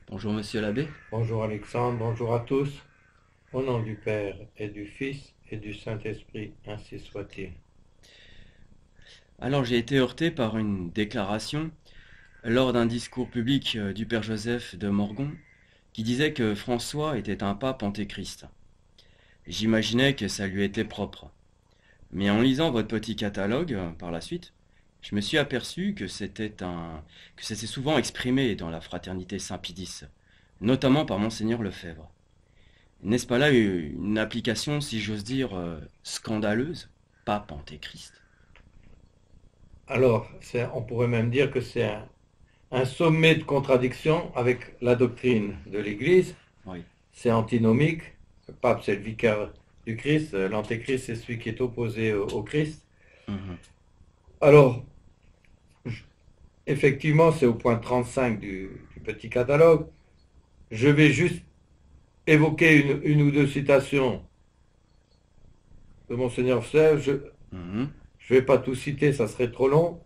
Bonjour Monsieur l'abbé. Bonjour Alexandre, bonjour à tous. Au nom du Père et du Fils et du Saint-Esprit, ainsi soit-il. Alors j'ai été heurté par une déclaration lors d'un discours public du Père Joseph de Morgon qui disait que François était un pape antéchrist. J'imaginais que ça lui était propre. Mais en lisant votre petit catalogue par la suite, je me suis aperçu que c'était souvent exprimé dans la fraternité Saint-Pie X, notamment par Monseigneur Lefebvre. N'est-ce pas là une application, si j'ose dire, scandaleuse, pape antéchrist? Alors, on pourrait même dire que c'est un sommet de contradiction avec la doctrine de l'Église. Oui. C'est antinomique. Le pape, c'est le vicaire du Christ. L'antéchrist, c'est celui qui est opposé au Christ. Mhm. Alors, effectivement, c'est au point 35 du petit catalogue. Je vais juste évoquer une ou deux citations de Monseigneur Sèvres. Je Mhm. ne vais pas tout citer, ça serait trop long.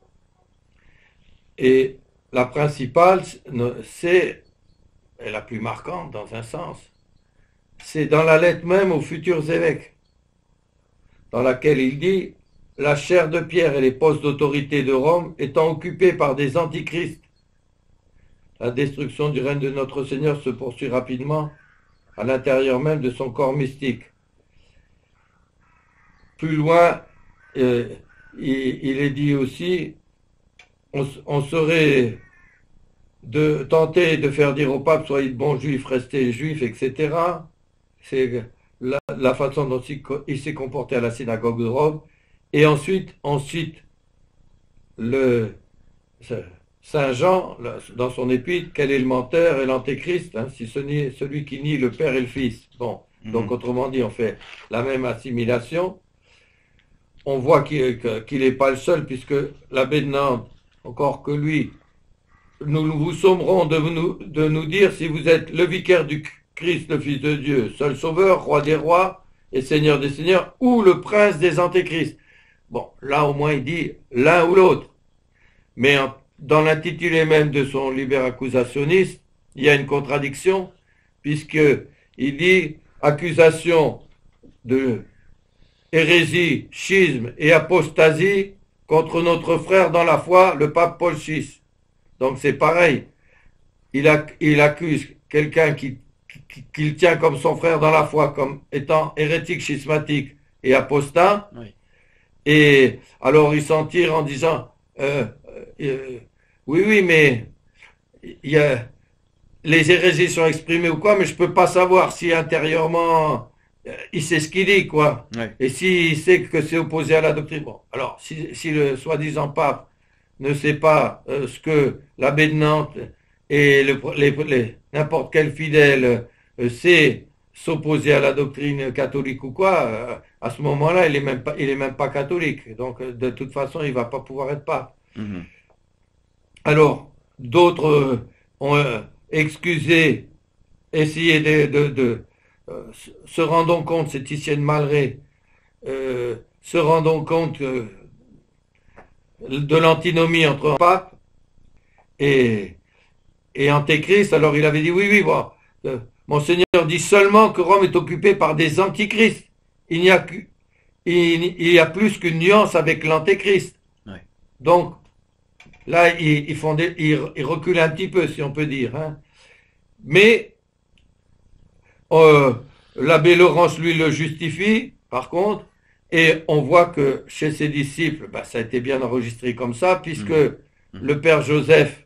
Et la principale, c'est, et la plus marquante dans un sens, c'est dans la lettre même aux futurs évêques, dans laquelle il dit: la chair de Pierre et les postes d'autorité de Rome étant occupés par des antichrists, la destruction du règne de notre Seigneur se poursuit rapidement à l'intérieur même de son corps mystique. Plus loin, il est dit aussi: on serait de tenter de faire dire au pape soyez de bons juifs, restez juifs, etc. C'est la façon dont il s'est comporté à la synagogue de Rome. Et ensuite, on cite le Saint Jean dans son épître: quel est le menteur et l'antéchrist, hein, si ce n'est celui qui nie le Père et le Fils. Bon, donc Mhm. autrement dit, on fait la même assimilation. On voit qu'il n'est pas le seul, puisque l'abbé de Nantes, encore que lui, nous vous sommerons de nous dire si vous êtes le vicaire du Christ, le Fils de Dieu, seul sauveur, roi des rois et seigneur des seigneurs, ou le prince des antéchrists. Bon, là au moins il dit l'un ou l'autre. Mais dans l'intitulé même de son Liber Accusationis, il y a une contradiction, puisqu'il dit accusation de hérésie, schisme et apostasie contre notre frère dans la foi, le pape Paul VI. Donc c'est pareil. Il accuse quelqu'un qu'il tient comme son frère dans la foi, comme étant hérétique, schismatique et apostat. Oui. Et alors il s'en tire en disant oui, oui, mais il y a, les hérésies sont exprimées ou quoi, mais je ne peux pas savoir si intérieurement il sait ce qu'il dit, quoi. Ouais. Et s'il sait que c'est opposé à la doctrine. Bon, alors, si le soi-disant pape ne sait pas ce que l'abbé de Nantes et n'importe quel fidèle sait s'opposer à la doctrine catholique ou quoi, à ce moment-là, il est même pas catholique. Donc, de toute façon, il ne va pas pouvoir être pape. Mhm. Alors, d'autres ont excusé, essayé se rendant compte, c'est Titienne Malré, se rendant compte de l'antinomie entre pape et, et antéchrist. Alors il avait dit oui, oui, bon, Monseigneur dit seulement que Rome est occupée par des antichrists. Il n'y a, il y a plus qu'une nuance avec l'antéchrist. Ouais. Donc là, ils reculent un petit peu, si on peut dire. Hein. Mais euh, l'abbé Laurence, lui, le justifie, par contre, et on voit que chez ses disciples, bah, ça a été bien enregistré comme ça, puisque Mhm. Mhm. le père Joseph,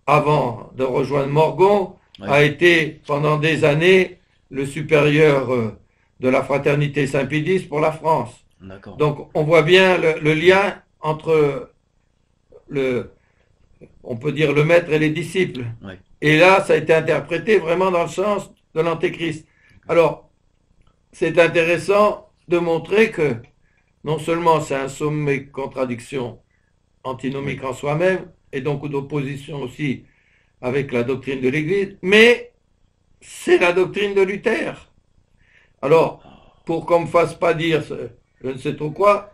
avant de rejoindre Morgon, Ouais. a été pendant des années le supérieur de la fraternité Saint-Pédis pour la France. D'accord. Donc on voit bien le lien entre le, on peut dire le maître et les disciples. Ouais. Et là, ça a été interprété vraiment dans le sens de l'antéchrist. Alors, c'est intéressant de montrer que non seulement c'est un sommet de contradiction Oui. antinomique en soi-même, et donc d'opposition aussi avec la doctrine de l'Église, mais c'est la doctrine de Luther. Alors, pour qu'on ne me fasse pas dire je ne sais trop quoi,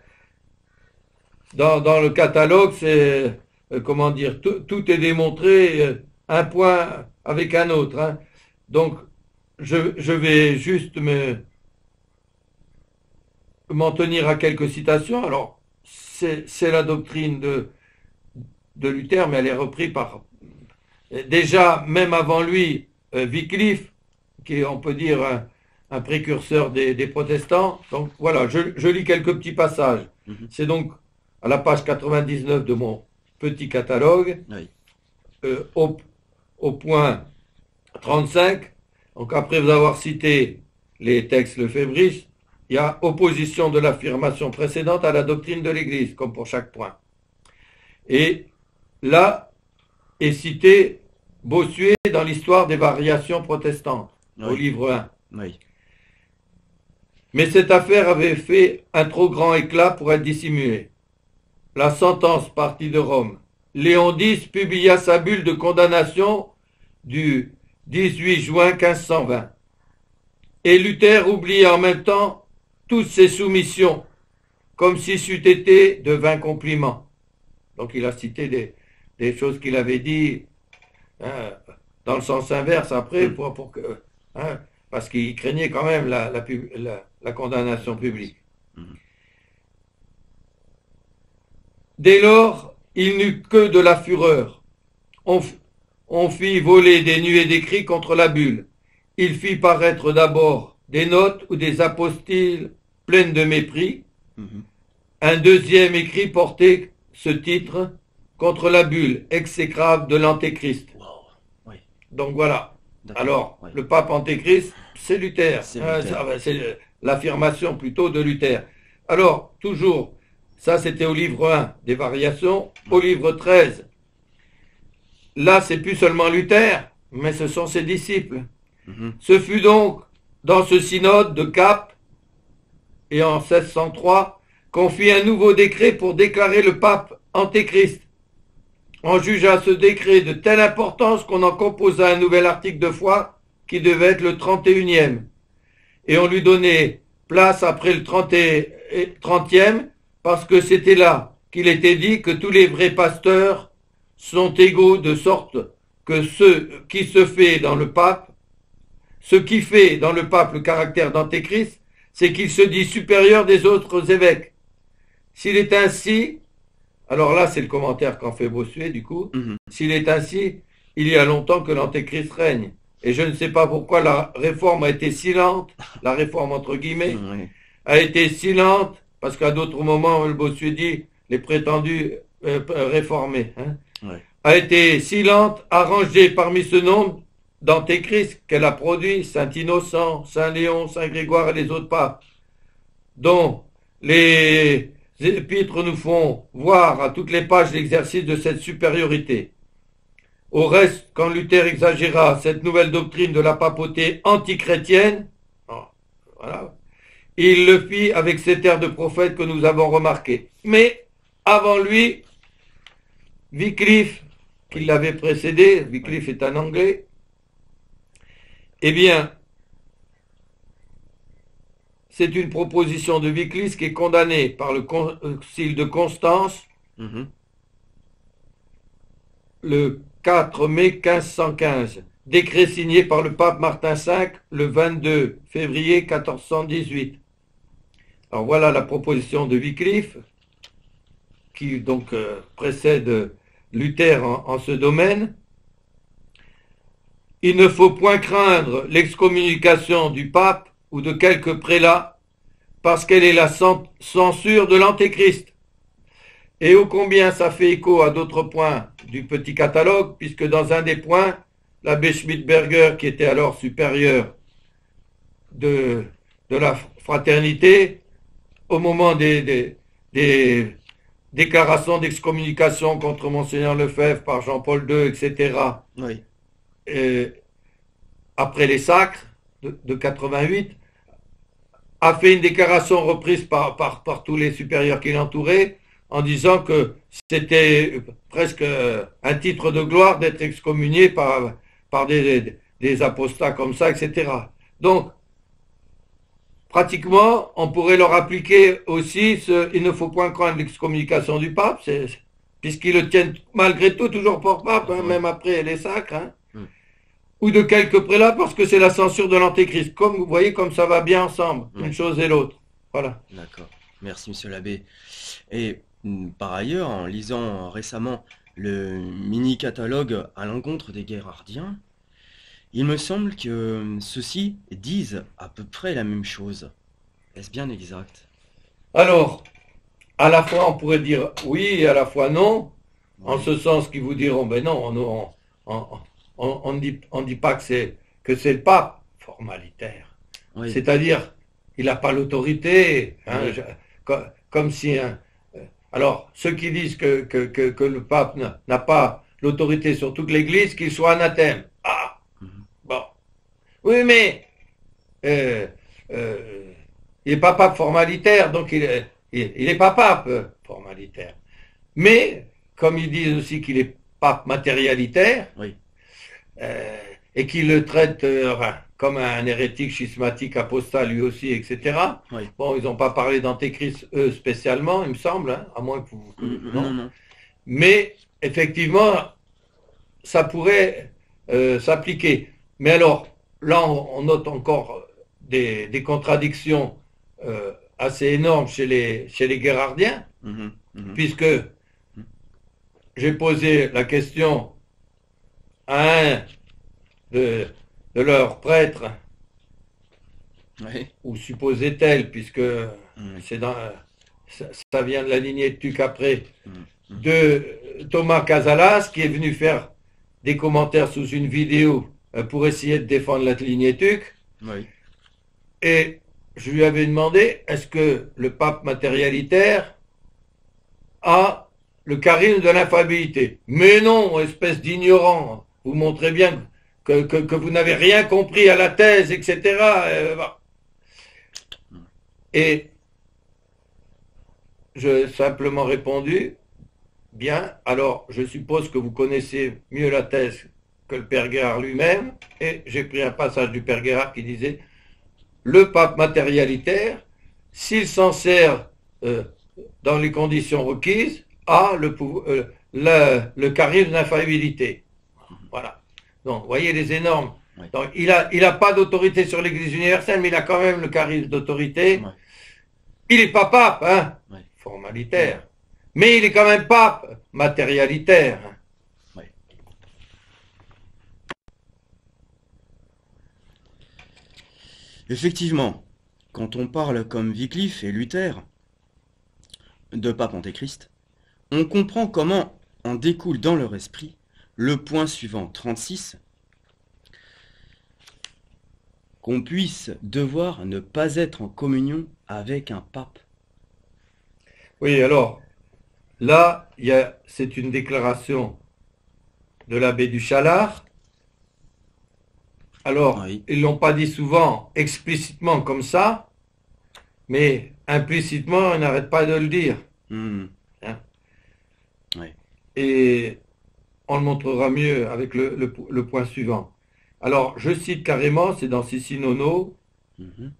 dans le catalogue, c'est, comment dire, tout est démontré un point avec un autre, hein. Donc, je vais juste m'en tenir à quelques citations. Alors, c'est la doctrine de Luther, mais elle est reprise par... Déjà, même avant lui, Wycliffe, qui est, on peut dire, un précurseur des protestants. Donc, voilà, je lis quelques petits passages. Mhm. C'est donc à la page 99 de mon petit catalogue, Oui. Au point 35. Donc, après vous avoir cité les textes lefébristes, il y a opposition de l'affirmation précédente à la doctrine de l'Église, comme pour chaque point. Et là est cité Bossuet dans l'histoire des variations protestantes, au Oui. livre 1. Oui. Mais cette affaire avait fait un trop grand éclat pour être dissimulée. La sentence partit de Rome. Léon X publia sa bulle de condamnation du 18 juin 1520. Et Luther oublia en même temps toutes ses soumissions, comme si c'eût été de vains compliments. Donc il a cité des choses qu'il avait dit, hein, dans le sens inverse après, pour que, hein, parce qu'il craignait quand même la condamnation publique. Dès lors, il n'eut que de la fureur. On fit voler des nuées d'écrits contre la bulle. Il fit paraître d'abord des notes ou des apostilles pleines de mépris. Mhm. Un deuxième écrit portait ce titre contre la bulle exécrable de l'Antéchrist. Wow. Oui. Donc voilà. D'accord. Alors, Oui. le pape Antéchrist, c'est Luther. C'est Hein, Luther. c'est l'affirmation plutôt de Luther. Alors, toujours, ça c'était au livre 1 des variations. Au livre 13, là c'est plus seulement Luther, mais ce sont ses disciples. Mhm. Ce fut donc dans ce synode de Cap, et en 1603, qu'on fit un nouveau décret pour déclarer le pape Antéchrist. On jugea ce décret de telle importance qu'on en composa un nouvel article de foi qui devait être le 31e. Et on lui donnait place après le 30e parce que c'était là qu'il était dit que tous les vrais pasteurs sont égaux, de sorte que ce qui fait dans le pape le caractère d'Antéchrist, c'est qu'il se dit supérieur des autres évêques. S'il est ainsi, alors là c'est le commentaire qu'en fait Bossuet du coup, Mhm. s'il est ainsi, il y a longtemps que l'Antéchrist règne. Et je ne sais pas pourquoi la réforme a été si lente, la réforme entre guillemets, Oui. a été si lente, parce qu'à d'autres moments, le Bossuet dit, les prétendus réformés, hein, Ouais. a été si lente, arrangée parmi ce nombre d'antéchrist qu'elle a produit, Saint Innocent, Saint Léon, Saint Grégoire et les autres papes, dont les épîtres nous font voir à toutes les pages l'exercice de cette supériorité. Au reste, quand Luther exagéra cette nouvelle doctrine de la papauté antichrétienne, voilà, il le fit avec cet air de prophète que nous avons remarqué. Mais avant lui, Wycliffe, qui l'avait précédé, Wycliffe est un Anglais, eh bien, c'est une proposition de Wycliffe qui est condamnée par le concile de Constance Mhm. le 4 mai 1515, décret signé par le pape Martin V le 22 février 1418. Alors voilà la proposition de Wycliffe, qui donc précède Luther en ce domaine. Il ne faut point craindre l'excommunication du pape ou de quelque prélat, parce qu'elle est la censure de l'Antéchrist. Et ô combien ça fait écho à d'autres points du petit catalogue, puisque dans un des points, l'abbé Schmidberger, qui était alors supérieur de la fraternité, au moment des déclarations d'excommunication contre Monseigneur Lefebvre par Jean-Paul II, etc., Oui. après les sacres de 88, a fait une déclaration reprise par tous les supérieurs qui l'entouraient, en disant que c'était presque un titre de gloire d'être excommunié par des apostats comme ça, etc. Donc, pratiquement, on pourrait leur appliquer aussi il ne faut point craindre l'excommunication du pape, puisqu'ils le tiennent malgré tout toujours pour pape, hein, Oui. même après les sacres, hein, Mm. ou de quelques prélats parce que c'est la censure de l'Antéchrist. Comme vous voyez, comme ça va bien ensemble, une Ouais. chose et l'autre. Voilà. D'accord. Merci, monsieur l'abbé. Et par ailleurs, en lisant récemment le mini-catalogue à l'encontre des Gérardiens, il me semble que ceux-ci disent à peu près la même chose. Est-ce bien exact? Alors, à la fois on pourrait dire oui et à la fois non, en Oui. ce sens qu'ils vous diront, ben non, on ne dit pas que c'est le pape, formalitaire. Oui. C'est-à-dire, il n'a pas l'autorité, hein, Oui. comme si... alors, ceux qui disent que le pape n'a pas l'autorité sur toute l'Église, qu'il soit anathème. Ah, Mhm. bon. Oui, mais euh, euh, il n'est pas pape formalitaire, donc il n'est pas pape formalitaire. Mais, comme ils disent aussi qu'il est pape matérialitaire, Oui. euh, et qu'il le traite enfin, comme un hérétique schismatique apostat lui aussi, etc. Oui. Bon, ils n'ont pas parlé d'antéchrist, eux, spécialement, il me semble, hein, à moins que vous... Non, non. non. Mais, effectivement, ça pourrait s'appliquer. Mais alors, là, on note encore des contradictions assez énormes chez les Gérardiens, Mhm. Mhm. puisque j'ai posé la question à un de, de leurs prêtres, Oui. ou supposait-elle, puisque Mhm. c'est dans, ça vient de la lignée de Tucapré, Mhm. Mhm. de Thomas Casalas, qui est venu faire des commentaires sous une vidéo pour essayer de défendre la lignée Tuc. Oui. Et je lui avais demandé, est-ce que le pape matérialitaire a le charisme de l'infaillibilité? Mais non, espèce d'ignorant, vous montrez bien que vous n'avez rien compris à la thèse, etc. Et je simplement répondu, bien, alors je suppose que vous connaissez mieux la thèse que le père Guérard lui-même, et j'ai pris un passage du père Guérard qui disait, le pape matérialitaire, s'il s'en sert dans les conditions requises, a le charisme d'infaillibilité. Voilà. Donc, vous voyez les énormes. Oui. Donc, il a pas d'autorité sur l'Église universelle, mais il a quand même le charisme d'autorité. Oui. Il n'est pas pape, hein, Oui. formalitaire. Mais il est quand même pape, matérialitaire. Oui. Effectivement, quand on parle comme Wycliffe et Luther de pape antéchrist, on comprend comment en découle dans leur esprit le point suivant 36, qu'on puisse devoir ne pas être en communion avec un pape. Oui, alors, là, c'est une déclaration de l'abbé du Chalard. Alors, Oui. ils ne l'ont pas dit souvent explicitement comme ça, mais implicitement, ils n'arrêtent pas de le dire. Mmh. Hein. Oui. Et on le montrera mieux avec le point suivant. Alors, je cite carrément, c'est dans Sissi Nono, Mhm.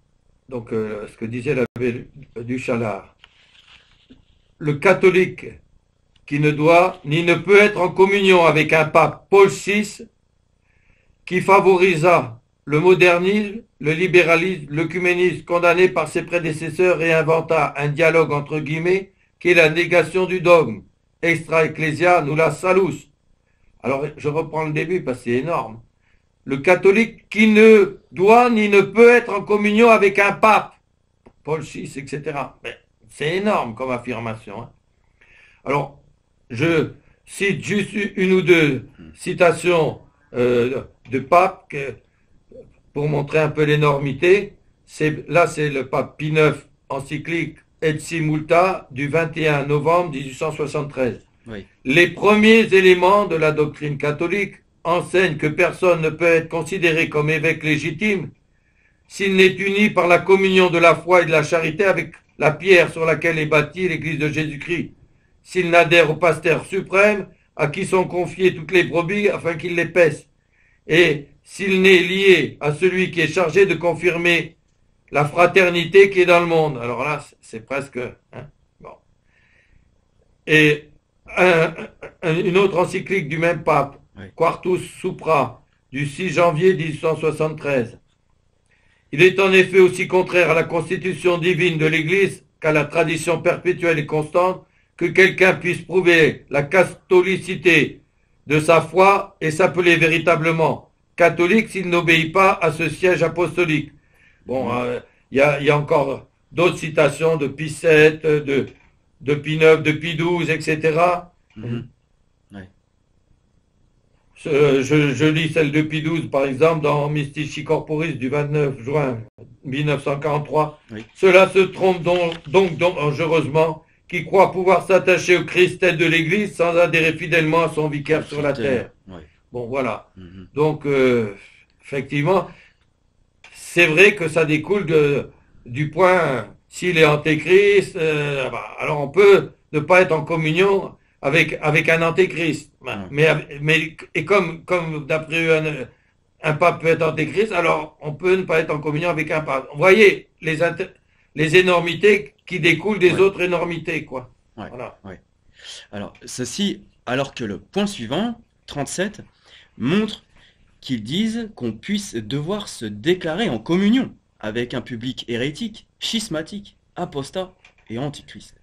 donc ce que disait l'abbé du Chalard. Le catholique qui ne doit ni ne peut être en communion avec un pape Paul VI qui favorisa le modernisme, le libéralisme, l'œcuménisme condamné par ses prédécesseurs et inventa un dialogue entre guillemets qui est la négation du dogme. Extra ecclesia nulla salus. Alors je reprends le début parce que c'est énorme. Le catholique qui ne doit ni ne peut être en communion avec un pape, Paul VI, etc. Mais c'est énorme comme affirmation. Hein. Alors, je cite juste une ou deux citations de pape pour montrer un peu l'énormité. Là, c'est le pape Pie IX, encyclique Etsi Multa du 21 novembre 1873. Oui. Les premiers éléments de la doctrine catholique enseignent que personne ne peut être considéré comme évêque légitime s'il n'est uni par la communion de la foi et de la charité avec la pierre sur laquelle est bâtie l'Église de Jésus-Christ, s'il n'adhère au pasteur suprême à qui sont confiées toutes les brebis afin qu'il les paisse, et s'il n'est lié à celui qui est chargé de confirmer la fraternité qui est dans le monde. Alors là, c'est presque... Hein, bon. Et un- une autre encyclique du même pape, oui. Quartus Supra, du 6 janvier 1873. Il est en effet aussi contraire à la constitution divine de l'Église qu'à la tradition perpétuelle et constante que quelqu'un puisse prouver la catholicité de sa foi et s'appeler véritablement catholique s'il n'obéit pas à ce siège apostolique. Bon, Mhm, y a encore d'autres citations de Pie VII, de Pie IX, de Pie XII, etc. mhm, ouais. Je lis celle de Pie XII, par exemple, dans Mystici Corporis du 29 juin 1943. Oui, Cela se trompe donc dangereusement, qui croit pouvoir s'attacher au Christ tête de l'Église sans adhérer fidèlement à son vicaire sur sur la terre. terre. Ouais. Bon, voilà. Mhm, Donc, effectivement, c'est vrai que ça découle du point, s'il est antéchrist, alors on peut ne pas être en communion avec un antéchrist. ouais. Et comme d'après un pape peut être antéchrist, alors on peut ne pas être en communion avec un pape. Vous voyez les énormités qui découlent des Ouais, autres énormités, quoi. ouais, Voilà. ouais. Alors, ceci, alors que le point suivant, 37, montre qu'ils disent qu'on puisse devoir se déclarer en communion avec un public hérétique, schismatique, apostat et antichrist.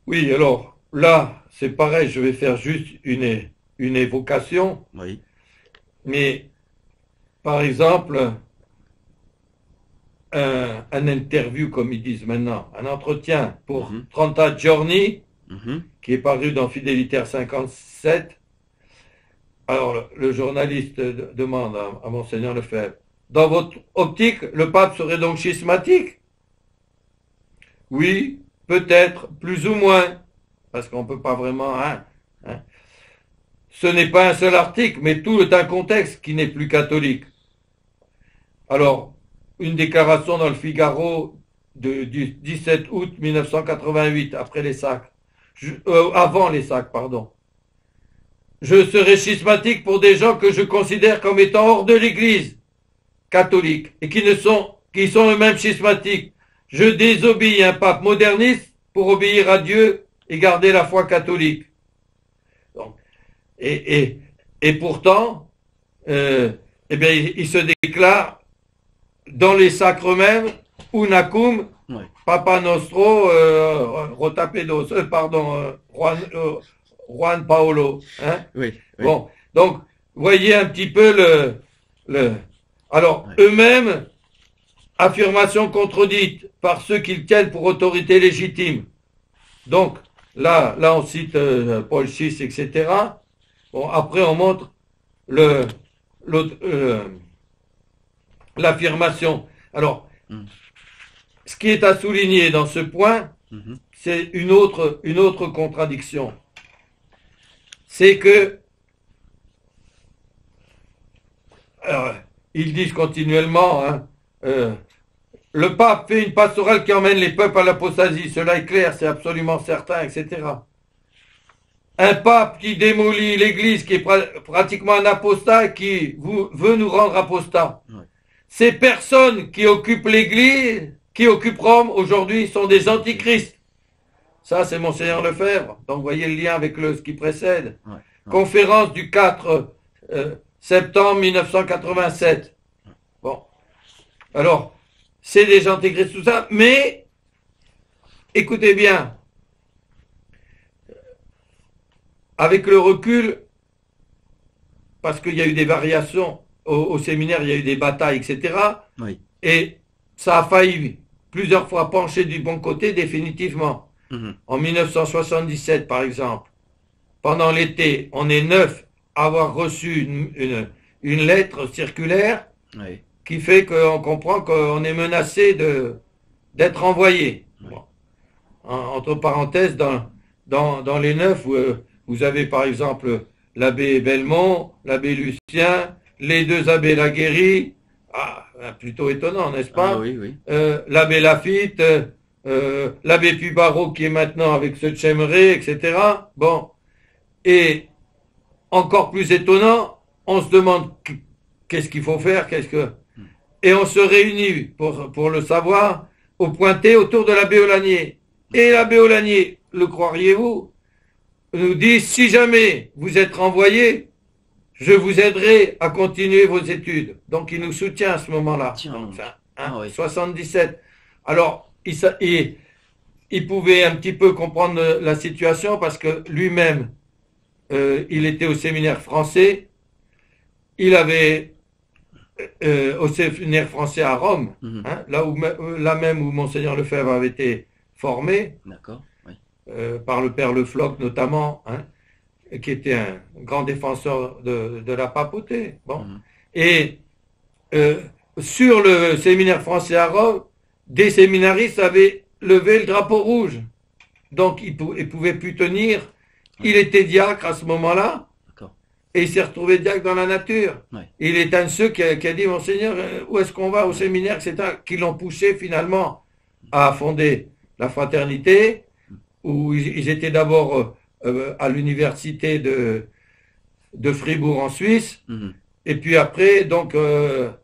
Oui, alors là, c'est pareil, je vais faire juste une évocation, Oui. mais par exemple, un interview, comme ils disent maintenant, un entretien pour Mhm, 30 Giorni, mhm, qui est paru dans Fidelitaire 57. Alors, le journaliste demande à Monseigneur Lefebvre, dans votre optique, le pape serait donc schismatique? Oui, peut-être, plus ou moins, parce qu'on ne peut pas vraiment, hein. Ce n'est pas un seul article, mais tout est un contexte qui n'est plus catholique. Alors, une déclaration dans le Figaro du 17 août 1988, après les sacs. Avant les sacs, pardon. Je serai schismatique pour des gens que je considère comme étant hors de l'Église catholique et qui sont eux-mêmes schismatiques. Je désobéis à un pape moderniste pour obéir à Dieu et garder la foi catholique. Donc, et, et, et pourtant, eh bien, il se déclare dans les sacres mêmes, unacum, ouais. Papa Nostro, Rotapedos, Juan Paolo. Hein. Oui, oui, Bon, donc, voyez un petit peu le... Alors, ouais. eux-mêmes, affirmation contredite par ceux qu'ils tiennent pour autorité légitime. Donc, là on cite Paul VI, etc. Bon, après, on montre le, l'affirmation. Alors, Mhm, ce qui est à souligner dans ce point, mhm, c'est une autre contradiction. C'est que, alors, ils disent continuellement, hein, le pape fait une pastorale qui emmène les peuples à l'apostasie, cela est clair, c'est absolument certain, etc. Un pape qui démolit l'Église, qui est pratiquement un apostat, qui veut nous rendre apostats. ouais. Ces personnes qui occupent l'Église, qui occupent Rome aujourd'hui, sont des antichrists. Ça, c'est Monseigneur Lefebvre. Donc, vous voyez le lien avec ce qui précède. Ouais, ouais. Conférence du 4 septembre 1987. Bon. Alors, c'est des antichrists, tout ça, mais, écoutez bien, avec le recul, parce qu'il y a eu des variations au séminaire, il y a eu des batailles, etc. Oui. Et ça a failli plusieurs fois pencher du bon côté définitivement. Mhm, En 1977, par exemple, pendant l'été, on est 9 à avoir reçu une lettre circulaire oui, qui fait qu'on comprend qu'on est menacé d'être envoyé. oui. Bon. Entre parenthèses, dans les 9, vous avez par exemple l'abbé Belmont, l'abbé Lucien, les deux abbés Laguérie, plutôt étonnant, n'est-ce Ah pas? oui, oui. L'abbé Lafitte, l'abbé Pubaro qui est maintenant avec ce Tchemeré, etc. Bon, et encore plus étonnant, on se demande qu'est-ce qu'il faut faire, Mhm, et on se réunit pour le savoir au Pointé autour de l'abbé Aulagnier. Et l'abbé Aulagnier, le croiriez-vous, nous dit, si jamais vous êtes renvoyé, je vous aiderai à continuer vos études. Donc il nous soutient à ce moment-là. Tiens, Donc, donc. enfin, Ah oui. 77. Alors, il pouvait un petit peu comprendre la situation parce que lui-même, il était au séminaire français. Il avait au séminaire français à Rome, Mhm. là même où Monseigneur Lefebvre avait été formé, D'accord, oui. par le père Le Floch notamment, hein, qui était un grand défenseur de la papauté. Bon. Mhm. Et euh, sur le séminaire français à Rome, des séminaristes avaient levé le drapeau rouge. Donc il ne pouvait plus tenir. Oui. Il était diacre à ce moment-là. D'accord. Et il s'est retrouvé diacre dans la nature. Ouais. Et il est un de ceux qui a dit, Monseigneur, où est-ce qu'on va au séminaire, etc., qui l'ont poussé finalement à fonder la fraternité, où ils étaient d'abord à l'université de Fribourg en Suisse, Mhm. et puis après, donc,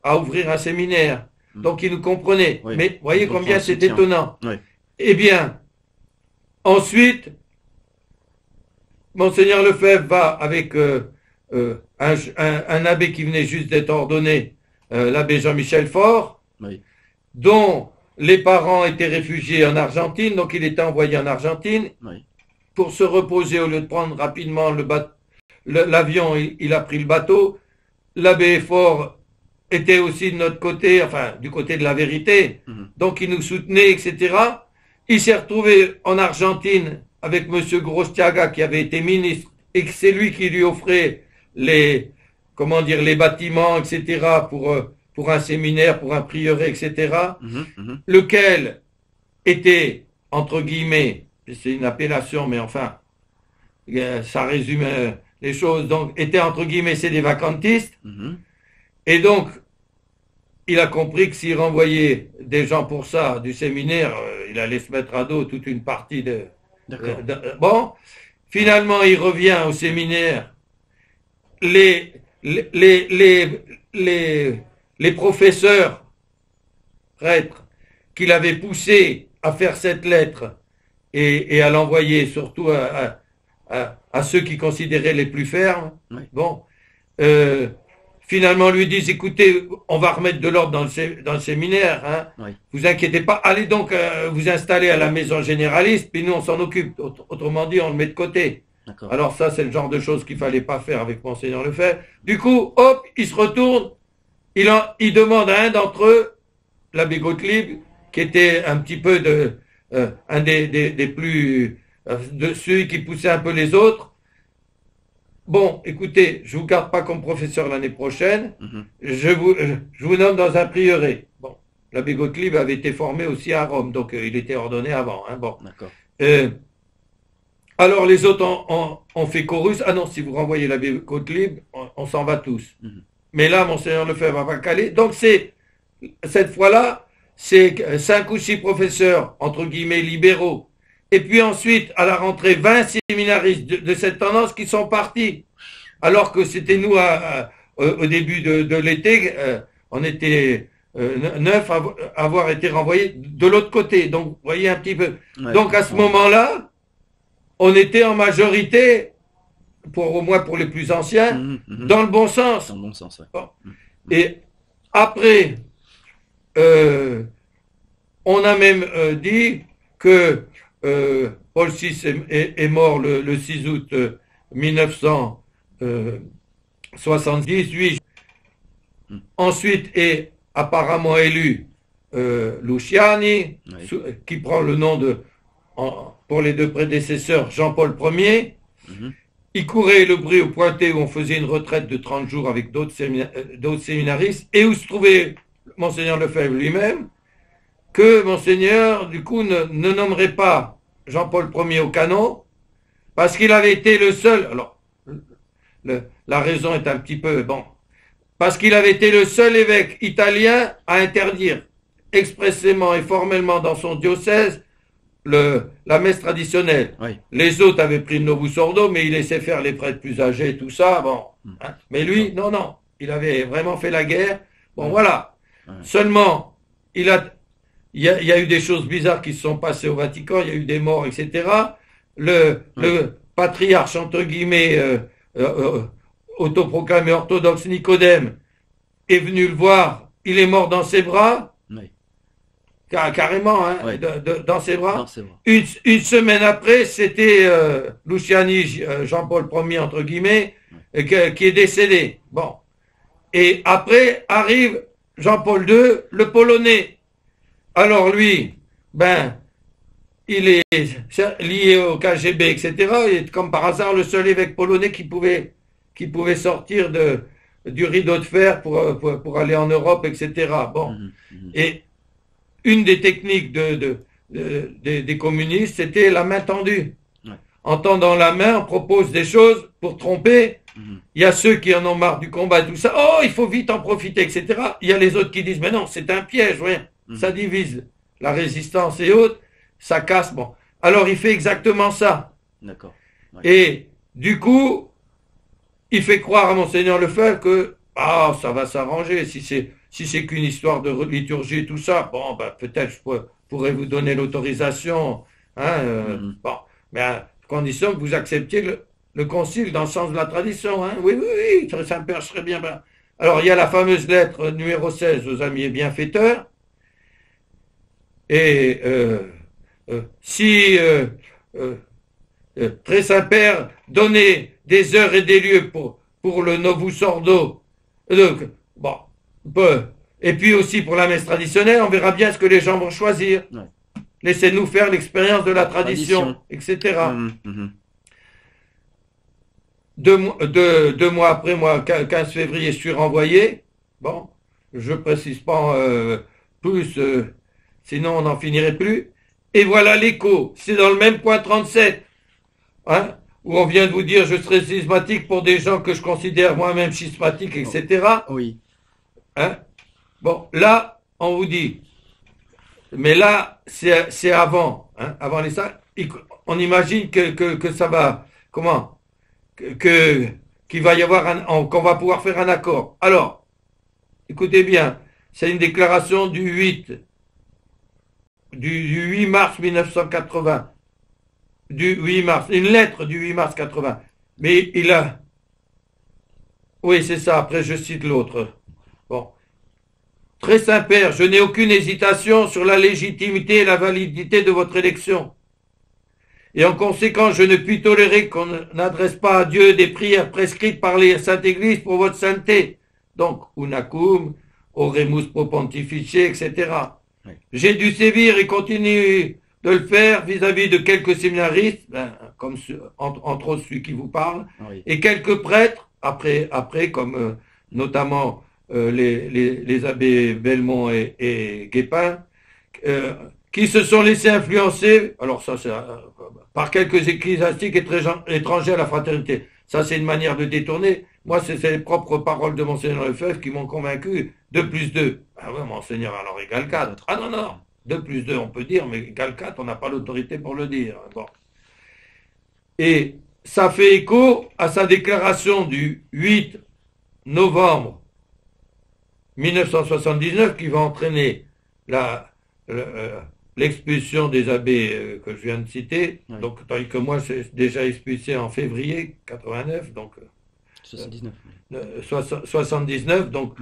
à ouvrir un séminaire. Mhm. Donc, ils nous comprenaient. Oui. Mais voyez On comprend combien le c'est soutien. étonnant. Oui. Eh bien, ensuite, Monseigneur Lefebvre va avec un abbé qui venait juste d'être ordonné, l'abbé Jean-Michel Faure, Oui. dont les parents étaient réfugiés en Argentine, donc il était envoyé en Argentine Oui. pour se reposer au lieu de prendre rapidement l'avion, il a pris le bateau. L'abbé Faure était aussi de notre côté, enfin du côté de la vérité, Mhm. donc il nous soutenait, etc. Il s'est retrouvé en Argentine avec M. Grostiaga qui avait été ministre et que c'est lui qui lui offrait les bâtiments, etc. pour un séminaire, pour un prieuré, etc. Mhm. Mhm. Lequel était, entre guillemets, c'est une appellation, mais enfin, ça résume les choses, donc était, entre guillemets, c'est des vacantistes. Mhm. Et donc, il a compris que s'il renvoyait des gens pour ça du séminaire, il allait se mettre à dos toute une partie D'accord. bon, finalement, il revient au séminaire. Les, les, les, les, les professeurs prêtres qui l'avaient poussé à faire cette lettre et à l'envoyer surtout à ceux qui considéraient les plus fermes, Oui. bon, finalement lui disent, écoutez, on va remettre de l'ordre dans le séminaire, hein. Oui. Vous inquiétez pas, allez donc vous installer à la maison généraliste, puis nous on s'en occupe. Autrement dit, on le met de côté. D'accord. Alors ça, c'est le genre de choses qu'il fallait pas faire avec Monseigneur Lefebvre. Du coup, hop, il se retourne, il demande à un d'entre eux, l'abbé Gottlieb, qui était un petit peu un des plus, de ceux qui poussaient un peu les autres. Bon, écoutez, je vous garde pas comme professeur l'année prochaine, Mhm. je vous nomme dans un prieuré. Bon, l'abbé Gottlieb avait été formé aussi à Rome, donc il était ordonné avant, hein, bon. D'accord. Alors les autres ont fait chorus. Ah non, si vous renvoyez l'abbé Gottlieb, on s'en va tous. Mhm. Mais là, Monseigneur Lefebvre va caler. Donc cette fois-là, c'est 5 ou 6 professeurs, entre guillemets, libéraux. Et puis ensuite, à la rentrée, 20 séminaristes de cette tendance qui sont partis. Alors que c'était nous, au début de l'été, on était 9 à avoir été renvoyés de l'autre côté. Donc, vous voyez un petit peu. Ouais, Donc je à ce comprends. moment-là, on était en majorité, au moins pour les plus anciens, Mhm. Mhm. dans le bon sens. Dans le bon sens, ouais. Bon. Et après, on a même dit que Paul VI est mort le 6 août 1970. Lui, Mhm. ensuite est apparemment élu Luciani, Ouais. qui prend le nom pour les deux prédécesseurs, Jean-Paul Ier. Mhm. Il courait le bruit au Pointet où on faisait une retraite de 30 jours avec d'autres séminaristes et où se trouvait Monseigneur Lefebvre lui-même, que Monseigneur, du coup, ne nommerait pas Jean-Paul Ier au canon, parce qu'il avait été le seul, alors, la raison est un petit peu, bon, parce qu'il avait été le seul évêque italien à interdire expressément et formellement dans son diocèse la messe traditionnelle. Oui. Les autres avaient pris le Novus Ordo, mais il laissait faire les prêtres plus âgés, tout ça, bon. Hein. Mais lui, non, il avait vraiment fait la guerre. Bon, voilà. Ouais. Seulement, il y a eu des choses bizarres qui se sont passées au Vatican, il y a eu des morts, etc. Le patriarche, entre guillemets, autoproclamé orthodoxe Nicodème, est venu le voir, il est mort dans ses bras, Oui. carrément, hein, Ouais. dans ses bras. Non, c'est vrai. Une semaine après, c'était Luciani, Jean-Paul Ier, entre guillemets, qui est décédé. Bon. Et après arrive Jean-Paul II, le Polonais. Alors lui, ben, il est lié au KGB, etc. Il est comme par hasard le seul évêque polonais qui pouvait sortir du rideau de fer pour aller en Europe, etc. Bon. Mhm, mhm. Et une des techniques des communistes, c'était la main tendue. Ouais. En tendant la main, on propose des choses pour tromper. Mhm. Il y a ceux qui en ont marre du combat et tout ça. Oh, il faut vite en profiter, etc. Il y a les autres qui disent, mais non, c'est un piège, rien. Mhm. Ça divise la résistance et autres, ça casse. Bon. Alors il fait exactement ça. D'accord. Ouais. Et du coup, il fait croire à Monseigneur Lefebvre que ça va s'arranger. Si c'est qu'une histoire de liturgie et tout ça, bon, ben, peut-être je pourrais vous donner l'autorisation. Hein, Mhm. bon, mais à condition que vous acceptiez le concile dans le sens de la tradition. Hein. Oui, oui, oui, Saint-Père, je serais bien. Ben. Alors, il y a la fameuse lettre numéro 16 aux amis et bienfaiteurs. Et si Très Saint-Père donnait des heures et des lieux pour le Novus Ordo, donc, bon, et puis aussi pour la messe traditionnelle, on verra bien ce que les gens vont choisir. Ouais. Laissez-nous faire l'expérience de la tradition, etc. Mhm, mhm. 2 mois après, moi, 15 février, je suis renvoyé. Bon, je précise pas plus, sinon on n'en finirait plus. Et voilà l'écho. C'est dans le même point 37, hein, où on vient de vous dire je serai schismatique pour des gens que je considère moi-même schismatiques, etc. Oui. Hein. Bon, là, on vous dit, mais là, c'est avant, hein, avant les salles. On imagine que ça va, comment, qu'il va y avoir qu'on va pouvoir faire un accord. Alors, écoutez bien, c'est une déclaration du 8 mars 1980. Du 8 mars, une lettre du 8 mars 80. Mais il a... Oui, c'est ça, après je cite l'autre. Bon. Très Saint-Père, je n'ai aucune hésitation sur la légitimité et la validité de votre élection. Et en conséquence, je ne puis tolérer qu'on n'adresse pas à Dieu des prières prescrites par les Saintes Églises pour votre sainteté. Donc, unacum, oremus pro pontifice, etc. Oui. J'ai dû sévir et continuer de le faire vis-à-vis de quelques séminaristes, comme entre autres celui qui vous parle, Oui. et quelques prêtres, après comme notamment les abbés Belmont et Guépin, qui se sont laissés influencer, alors ça c'est par quelques ecclésiastiques étrangers à la fraternité. Ça c'est une manière de détourner. Moi c'est les propres paroles de Monseigneur Lefebvre qui m'ont convaincu. 2 plus 2. Ah ouais, Monseigneur, alors égale 4. Ah non, non, 2 plus 2 on peut dire, mais égale 4, on n'a pas l'autorité pour le dire. Bon. Et ça fait écho à sa déclaration du 8 novembre 1979 qui va entraîner l'expulsion des abbés que je viens de citer. Oui. Donc, tandis que moi, c'est déjà expulsé en février 89, donc 79, donc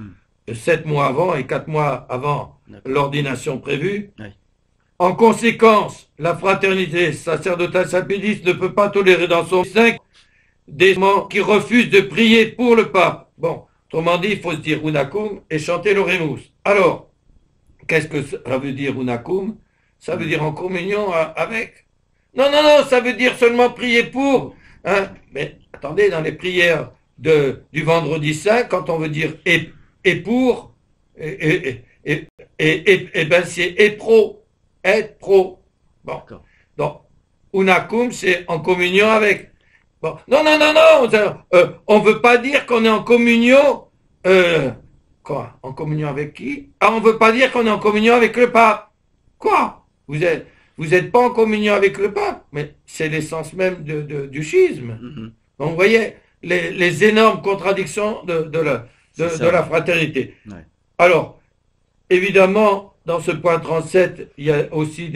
7 mois avant et 4 mois avant l'ordination prévue. Oui. En conséquence, la fraternité sacerdotale sapédiste ne peut pas tolérer dans son sein des gens qui refusent de prier pour le pape. Bon, autrement dit, il faut se dire unacum et chanter l'oremus. Alors, qu'est-ce que ça veut dire unacum? Ça veut dire en communion avec. Non, non, non, ça veut dire seulement prier pour. Hein? Mais attendez, dans les prières du vendredi saint, quand on veut dire et pour, ben c'est et pro. Être pro. Bon. Donc, unacum, c'est en communion avec. Bon. Non, non, non, non. On ne veut pas dire qu'on est en communion. Quoi? En communion avec qui? Ah, on ne veut pas dire qu'on est en communion avec le pape. Quoi? Vous êtes pas en communion avec le pape, mais c'est l'essence même du schisme. Mm-hmm. Donc, vous voyez les énormes contradictions de la fraternité. Ouais. Alors, évidemment, dans ce point 37, il y a aussi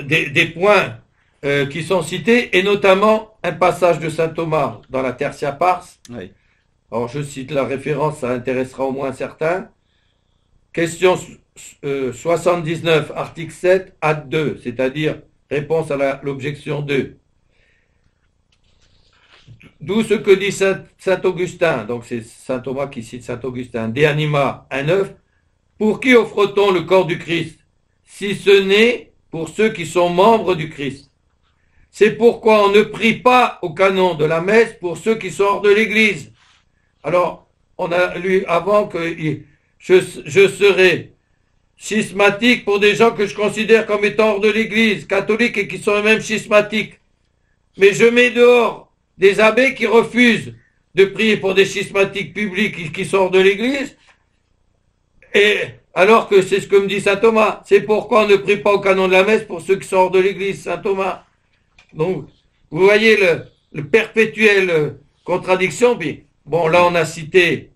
des points qui sont cités, et notamment un passage de saint Thomas dans la Tertia Pars. Oui. Alors je cite la référence, ça intéressera au moins certains. Question 79, article 7, acte 2, c'est-à-dire réponse à l'objection 2. D'où ce que dit saint Augustin, donc c'est saint Thomas qui cite saint Augustin, De Anima 1,9, pour qui offre-t-on le corps du Christ, si ce n'est pour ceux qui sont membres du Christ? C'est pourquoi on ne prie pas au canon de la messe pour ceux qui sont hors de l'Église. Alors, on a lu avant que je serai schismatique pour des gens que je considère comme étant hors de l'Église, catholiques et qui sont eux-mêmes schismatiques. Mais je mets dehors des abbés qui refusent de prier pour des schismatiques publics qui sont hors de l'Église, et alors que c'est ce que me dit saint Thomas. C'est pourquoi on ne prie pas au canon de la messe pour ceux qui sont hors de l'Église, saint Thomas. Donc, vous voyez le perpétuel contradiction. Puis, bon, là, on a cité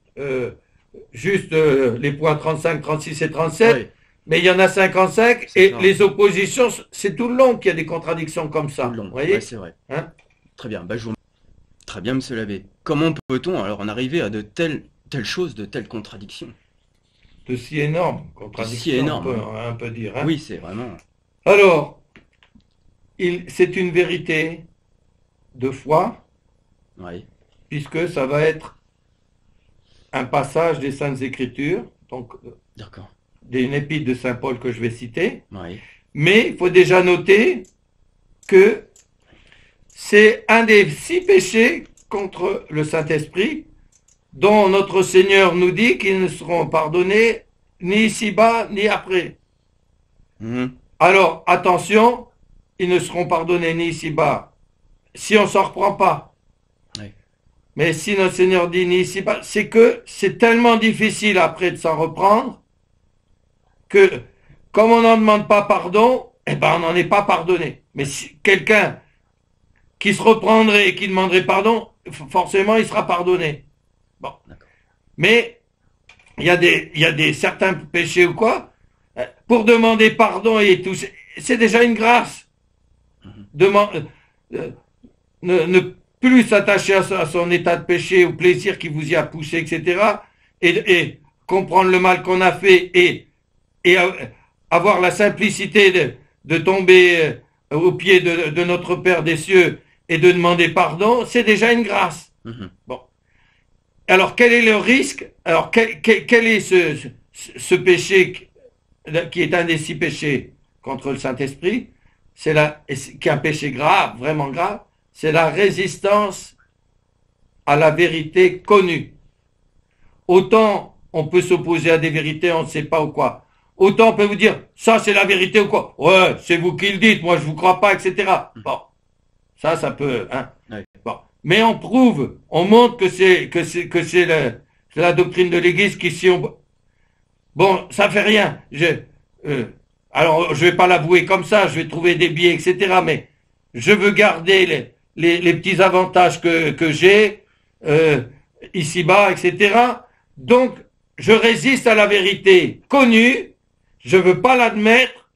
juste les points 35, 36 et 37, oui. Mais il y en a 55, et ça. Les oppositions, c'est tout le long qu'il y a des contradictions comme ça. Tout le long, vous voyez, ouais, c'est vrai. Hein, très bien, très bien, monsieur l'abbé. Comment peut-on alors en arriver à de telles choses, de telles contradictions? De si énormes contradictions, si énorme, on peut dire. Hein. Oui, c'est vraiment... Alors, c'est une vérité de foi, oui. Puisque ça va être un passage des Saintes Écritures, donc d'une épître de Saint Paul que je vais citer, oui. Mais il faut déjà noter que c'est un des 6 péchés contre le Saint-Esprit dont notre Seigneur nous dit qu'ils ne seront pardonnés ni ici-bas ni après. Mmh. Alors, attention, ils ne seront pardonnés ni ici-bas si on ne s'en reprend pas. Oui. Mais si notre Seigneur dit ni ici-bas, c'est que c'est tellement difficile après de s'en reprendre que, comme on n'en demande pas pardon, eh ben on n'en est pas pardonné. Mais si quelqu'un qui se reprendrait et qui demanderait pardon, forcément il sera pardonné. Bon. Mais il y a des certains péchés ou quoi, pour demander pardon et tout, c'est déjà une grâce. Ne plus s'attacher à son état de péché, au plaisir qui vous y a poussé, etc. Et comprendre le mal qu'on a fait et avoir la simplicité de tomber aux pieds de notre Père des cieux et de demander pardon, c'est déjà une grâce. Mmh. Bon. Alors, quel est le risque? Alors, quel est ce péché qui est un des 6 péchés contre le Saint-Esprit? Qui est un péché grave, vraiment grave, c'est la résistance à la vérité connue. Autant on peut s'opposer à des vérités, on ne sait pas ou quoi. Autant on peut vous dire, ça c'est la vérité ou quoi. Ouais, c'est vous qui le dites, moi je vous crois pas, etc. Bon, ça peut, hein. Oui. Bon. Mais on prouve, on montre que c'est la doctrine de l'Église qui si on... Bon, ça fait rien. Alors, je vais pas l'avouer comme ça, je vais trouver des biais, etc. Mais je veux garder les petits avantages que j'ai ici-bas, etc. Donc, je résiste à la vérité connue, je veux pas l'admettre,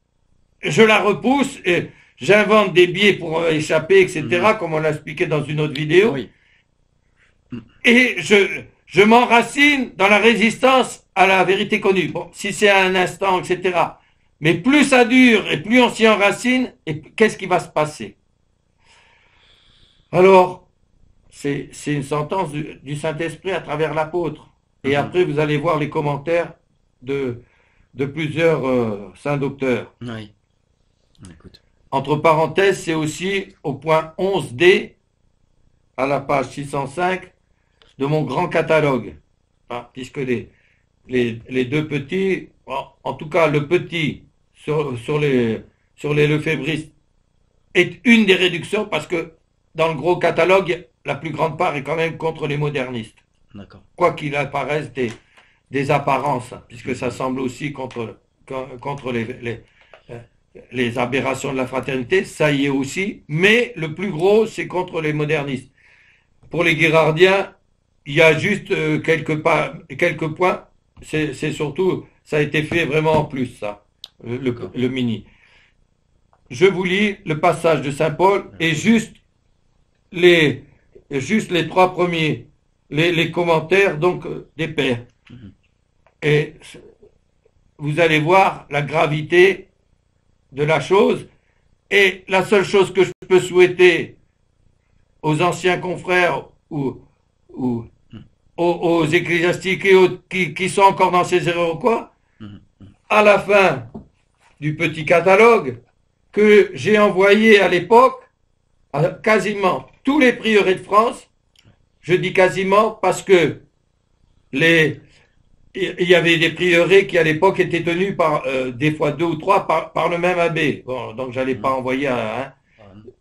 je la repousse, et j'invente des biais pour échapper, etc., comme on l'a expliqué dans une autre vidéo. Oui. Et je m'enracine dans la résistance à la vérité connue. Bon, si c'est à un instant, etc. Mais plus ça dure et plus on s'y enracine, et qu'est-ce qui va se passer? Alors, c'est une sentence du Saint-Esprit à travers l'apôtre. Et après, vous allez voir les commentaires de plusieurs saints docteurs. Oui. Écoute. Entre parenthèses, c'est aussi au point 11D, à la page 605, de mon grand catalogue. Hein, puisque les 2 petits, en tout cas le petit sur les lefébristes est une des réductions, parce que dans le gros catalogue, la plus grande part est quand même contre les modernistes. D'accord. Quoi qu'il apparaisse des apparences, puisque ça semble aussi contre les aberrations de la fraternité, ça y est aussi, mais le plus gros, c'est contre les modernistes. Pour les guérardiens, il y a juste quelques points, c'est surtout, ça a été fait vraiment en plus, ça, le mini. je vous lis le passage de Saint Paul et les, juste les trois premiers, les commentaires donc des pères. Et vous allez voir la gravité de la chose. Et la seule chose que je peux souhaiter aux anciens confrères ou aux ecclésiastiques qui sont encore dans ces erreurs ou quoi, à la fin du petit catalogue que j'ai envoyé à l'époque à quasiment tous les prieurés de France, je dis quasiment parce que il y avait des prieurés qui à l'époque étaient tenus par des fois 2 ou 3 par le même abbé. Bon, donc j'allais pas envoyer un.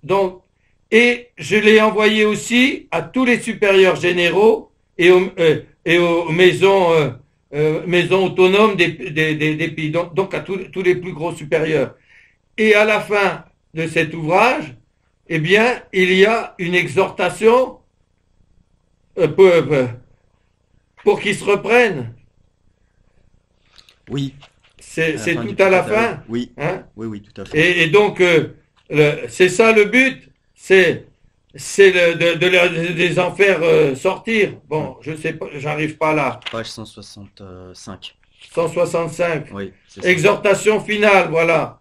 Donc, et je l'ai envoyé aussi à tous les supérieurs généraux et aux maisons autonomes des pays, donc à tous les plus gros supérieurs. Et à la fin de cet ouvrage, eh bien, il y a une exhortation pour qu'ils se reprennent. Oui. C'est tout à la fin. Oui. Hein? Oui, tout à fait. Et donc, c'est ça le but, c'est de les en faire sortir. Bon, je sais pas, j'arrive pas là. Page 165. 165. Oui, c'est ça. Exhortation finale, voilà.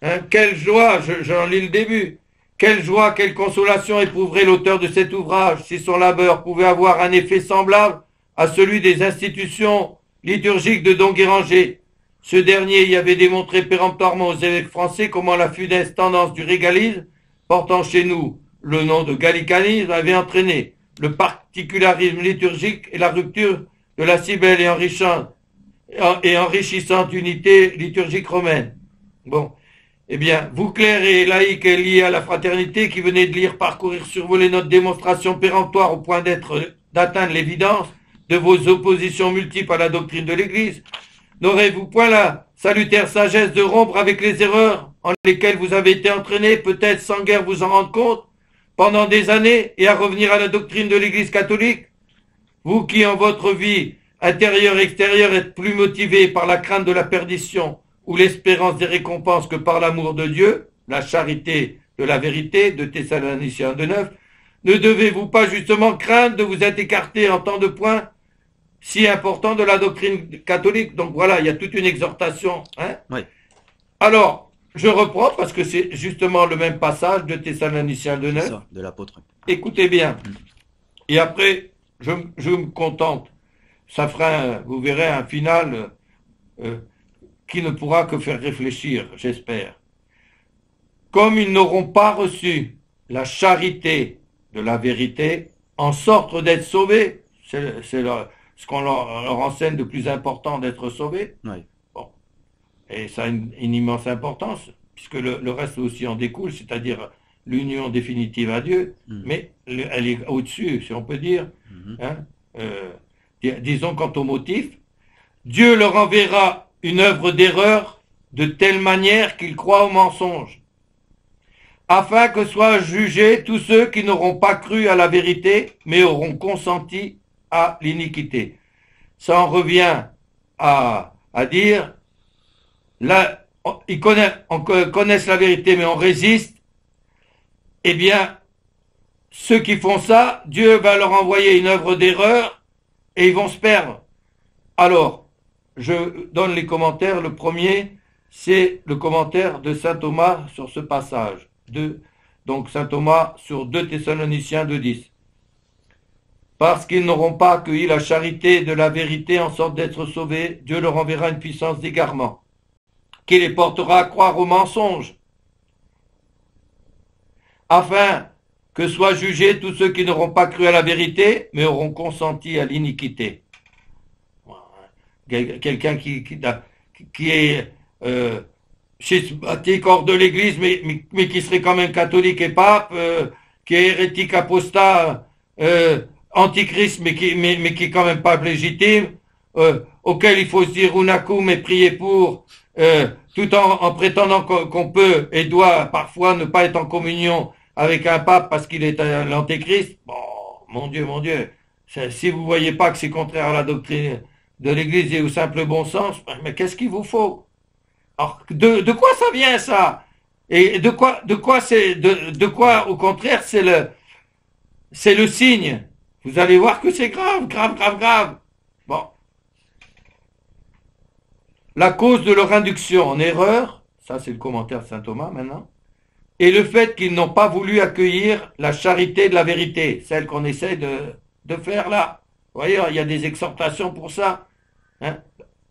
Hein, quelle joie, j'en lis le début. Quelle joie, quelle consolation éprouverait l'auteur de cet ouvrage si son labeur pouvait avoir un effet semblable à celui des institutions liturgiques de Don Guéranger. Ce dernier y avait démontré péremptoirement aux évêques français comment la funeste tendance du régalisme, portant chez nous le nom de gallicanisme, avait entraîné le particularisme liturgique et la rupture de la si belle et enrichissante unité liturgique romaine. Bon. Eh bien, vous clercs et laïcs liés à la fraternité qui venez de lire, parcourir, survoler notre démonstration péremptoire au point d'atteindre l'évidence de vos oppositions multiples à la doctrine de l'Église, n'aurez-vous point la salutaire sagesse de rompre avec les erreurs en lesquelles vous avez été entraînés, peut-être sans guère vous en rendre compte, pendant des années, et à revenir à la doctrine de l'Église catholique? Vous qui, en votre vie intérieure et extérieure, êtes plus motivés par la crainte de la perdition, ou l'espérance des récompenses que par l'amour de Dieu, la charité de la vérité, de Thessaloniciens 2:9, ne devez-vous pas justement craindre de vous être écarté en tant de points si importants de la doctrine catholique? Donc voilà, il y a toute une exhortation. Hein? Oui. Alors, je reprends parce que c'est justement le même passage de Thessaloniciens 2:9. C'est ça, de l'apôtre. Écoutez bien. Et après, je me contente. Ça fera, vous verrez, un final qui ne pourra que faire réfléchir, j'espère. Comme ils n'auront pas reçu la charité de la vérité, en sorte d'être sauvés, c'est ce qu'on leur enseigne de plus important, d'être sauvés. Oui. Bon. Et ça a une immense importance, puisque le reste aussi en découle, c'est-à-dire l'union définitive à Dieu, mais elle est au-dessus, si on peut dire. Hein. Disons quant au motif, Dieu leur enverra une œuvre d'erreur de telle manière qu'ils croient au mensonge, afin que soient jugés tous ceux qui n'auront pas cru à la vérité, mais auront consenti à l'iniquité. Ça en revient à dire, là, ils connaissent la vérité, mais on résiste. Eh bien, ceux qui font ça, Dieu va leur envoyer une œuvre d'erreur et ils vont se perdre. Alors, je donne les commentaires. Le premier, c'est le commentaire de saint Thomas sur ce passage. Donc saint Thomas sur 2 Thessaloniciens 2:10. Parce qu'ils n'auront pas accueilli la charité de la vérité en sorte d'être sauvés, Dieu leur enverra une puissance d'égarement, qui les portera à croire au mensonge, afin que soient jugés tous ceux qui n'auront pas cru à la vérité, mais auront consenti à l'iniquité. Quelqu'un qui est schismatique hors de l'Église, mais qui serait quand même catholique et pape, qui est hérétique apostat, antichrist, mais qui est quand même pape légitime, auquel il faut se dire unakum et prier pour, tout en prétendant qu'on peut et doit parfois ne pas être en communion avec un pape parce qu'il est l'antéchrist. Bon, mon Dieu, si vous voyez pas que c'est contraire à la doctrine de l'Église et au simple bon sens, mais qu'est-ce qu'il vous faut? Alors, de quoi ça vient, ça? Et de quoi, au contraire, c'est le signe. Vous allez voir que c'est grave, grave, grave, grave. Bon. La cause de leur induction en erreur, ça c'est le commentaire de saint Thomas maintenant, et le fait qu'ils n'ont pas voulu accueillir la charité de la vérité, celle qu'on essaie de faire là. Vous voyez, il y a des exhortations pour ça. Hein.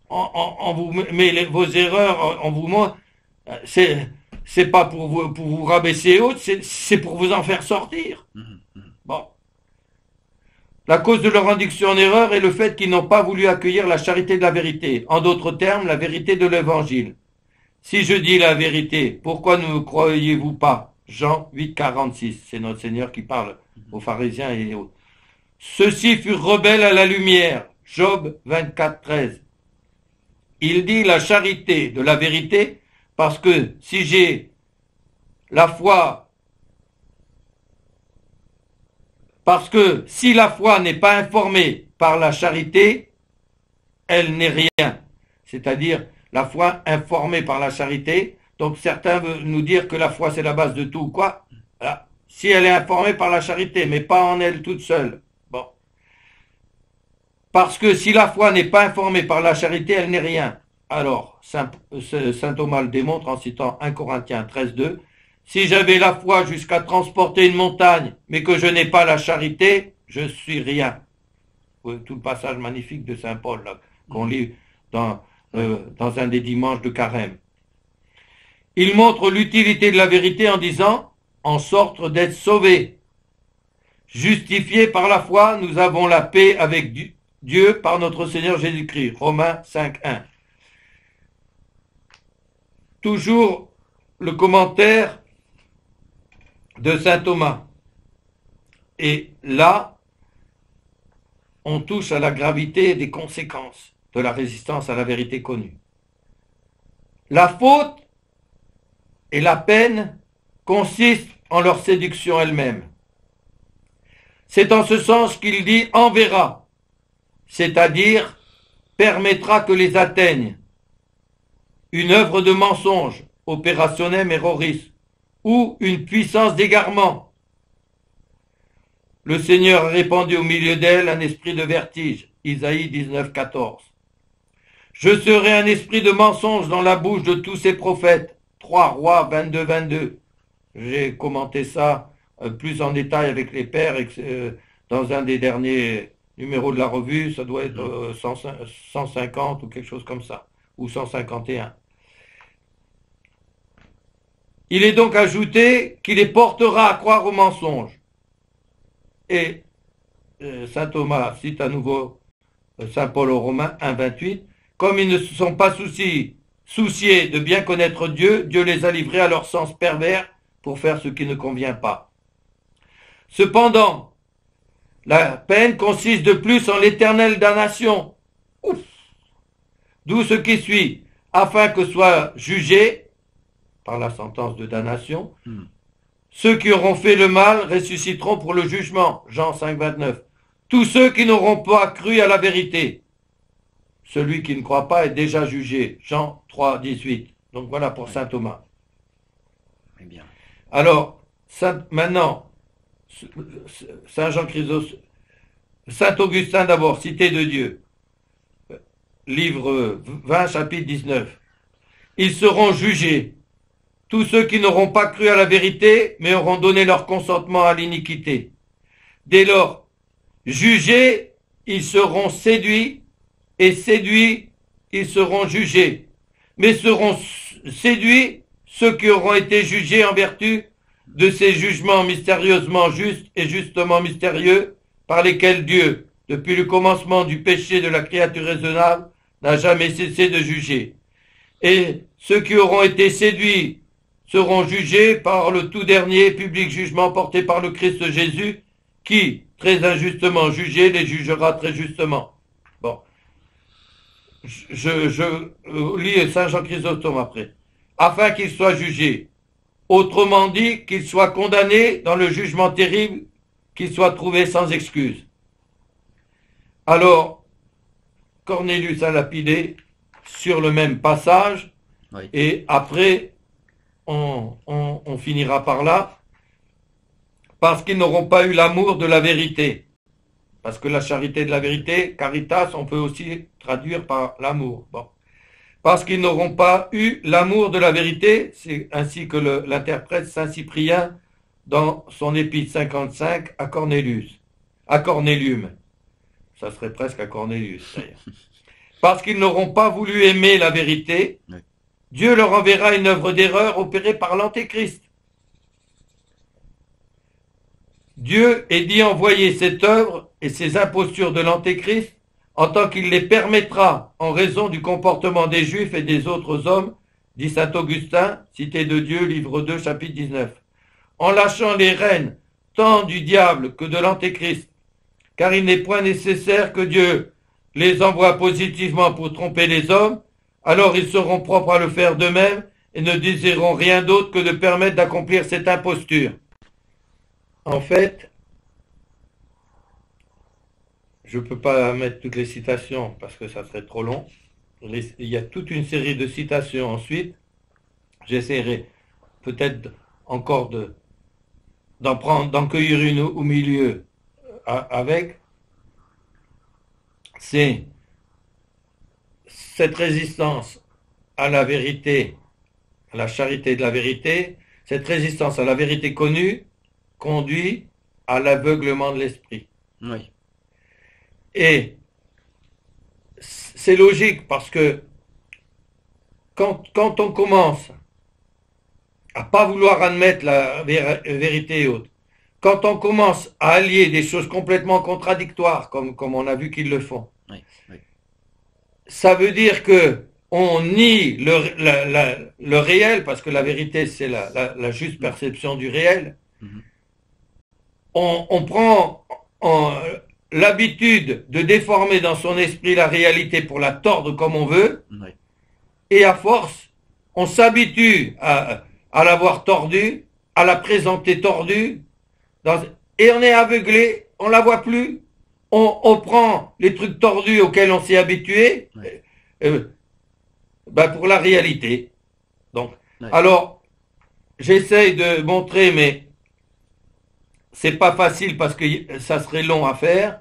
On vous met vos erreurs, on vous montre. C'est pas pour vous rabaisser haute, c'est pour vous en faire sortir. Bon. La cause de leur induction en erreur est le fait qu'ils n'ont pas voulu accueillir la charité de la vérité. En d'autres termes, la vérité de l'évangile. Si je dis la vérité, pourquoi ne me croyez-vous pas? Jean 8, 46. C'est notre Seigneur qui parle aux pharisiens et autres. Ceux-ci furent rebelles à la lumière. Job 24, 13. Il dit la charité de la vérité parce que si j'ai la foi, parce que si la foi n'est pas informée par la charité, elle n'est rien. C'est-à-dire la foi informée par la charité. Donc certains veulent nous dire que la foi c'est la base de tout, quoi. Voilà. Si elle est informée par la charité, mais pas en elle toute seule. Bon. Parce que si la foi n'est pas informée par la charité, elle n'est rien. Alors, saint Thomas le démontre en citant 1 Corinthiens 13, 2. Si j'avais la foi jusqu'à transporter une montagne, mais que je n'ai pas la charité, je suis rien. Tout le passage magnifique de saint Paul, là, qu'on lit dans un des dimanches de carême. Il montre l'utilité de la vérité en disant, en sorte d'être sauvés. Justifiés par la foi, nous avons la paix avec Dieu par notre Seigneur Jésus-Christ. Romains 5, 1. Toujours le commentaire de saint Thomas. Et là, on touche à la gravité des conséquences de la résistance à la vérité connue. La faute et la peine consistent en leur séduction elle-même. C'est en ce sens qu'il dit « enverra », c'est-à-dire permettra que les atteignent. Une œuvre de mensonge, operationem erroris, ou une puissance d'égarement. Le Seigneur a répandu au milieu d'elle un esprit de vertige. Isaïe 19, 14. Je serai un esprit de mensonge dans la bouche de tous ces prophètes. 3 Rois 22, 22. J'ai commenté ça plus en détail avec les pères dans un des derniers numéros de la revue. Ça doit être 150 ou quelque chose comme ça, ou 151. Il est donc ajouté qu'il les portera à croire au mensonge. Et saint Thomas cite à nouveau saint Paul aux Romains 1, 28. Comme ils ne se sont pas souciés de bien connaître Dieu, Dieu les a livrés à leur sens pervers pour faire ce qui ne convient pas. Cependant, la peine consiste de plus en l'éternelle damnation. Ouf. D'où ce qui suit, afin que soient jugés, par la sentence de damnation, ceux qui auront fait le mal ressusciteront pour le jugement. Jean 5, 29. Tous ceux qui n'auront pas cru à la vérité. Celui qui ne croit pas est déjà jugé. Jean 3, 18. Donc voilà pour saint Thomas. Eh bien. Alors, maintenant, saint Jean Chrysostome, saint Augustin d'abord, Cité de Dieu, livre 20, chapitre 19. Ils seront jugés, tous ceux qui n'auront pas cru à la vérité, mais auront donné leur consentement à l'iniquité. Dès lors, jugés, ils seront séduits, et séduits, ils seront jugés. Mais seront séduits ceux qui auront été jugés en vertu de ces jugements mystérieusement justes et justement mystérieux, par lesquels Dieu, depuis le commencement du péché de la créature raisonnable, n'a jamais cessé de juger. Et ceux qui auront été séduits seront jugés par le tout dernier public jugement porté par le Christ Jésus, qui, très injustement jugé, les jugera très justement. Bon. Je lis saint Jean Chrysostome après. Afin qu'ils soient jugés. Autrement dit, qu'ils soient condamnés dans le jugement terrible, qu'ils soient trouvés sans excuse. Alors, Cornelius a lapidé sur le même passage, oui. Et après, on finira par là, parce qu'ils n'auront pas eu l'amour de la vérité. Parce que la charité de la vérité, caritas, on peut aussi traduire par l'amour. Bon. Parce qu'ils n'auront pas eu l'amour de la vérité, c'est ainsi que l'interprète Saint Cyprien dans son épître 55 à Cornelius, à Cornélium. Ça serait presque à Cornelius, d'ailleurs. Parce qu'ils n'auront pas voulu aimer la vérité, Oui. Dieu leur enverra une œuvre d'erreur opérée par l'Antéchrist. Dieu est dit envoyer cette œuvre et ces impostures de l'Antéchrist en tant qu'il les permettra en raison du comportement des Juifs et des autres hommes, dit saint Augustin, Cité de Dieu, livre 2, chapitre 19, en lâchant les rênes tant du diable que de l'Antéchrist, car il n'est point nécessaire que Dieu les envoie positivement pour tromper les hommes, alors ils seront propres à le faire d'eux-mêmes et ne désireront rien d'autre que de permettre d'accomplir cette imposture. En fait, je ne peux pas mettre toutes les citations parce que ça serait trop long. Il y a toute une série de citations ensuite. J'essaierai peut-être encore d'en cueillir une au milieu avec. C'est cette résistance à la vérité, à la charité de la vérité, cette résistance à la vérité connue conduit à l'aveuglement de l'esprit. Oui. Et c'est logique parce que quand on commence à pas vouloir admettre la vérité et autres, quand on commence à allier des choses complètement contradictoires, comme on a vu qu'ils le font, Oui. Oui. ça veut dire que on nie le réel, parce que la vérité, c'est la juste perception du réel. Mhm. On prend l'habitude de déformer dans son esprit la réalité pour la tordre comme on veut, Oui. et à force, on s'habitue à l'avoir tordue, à la présenter tordue, et on est aveuglé, on la voit plus. On prend les trucs tordus auxquels on s'est habitué, Oui. pour la réalité. Donc, Oui. alors, j'essaye de montrer, mais c'est pas facile parce que ça serait long à faire.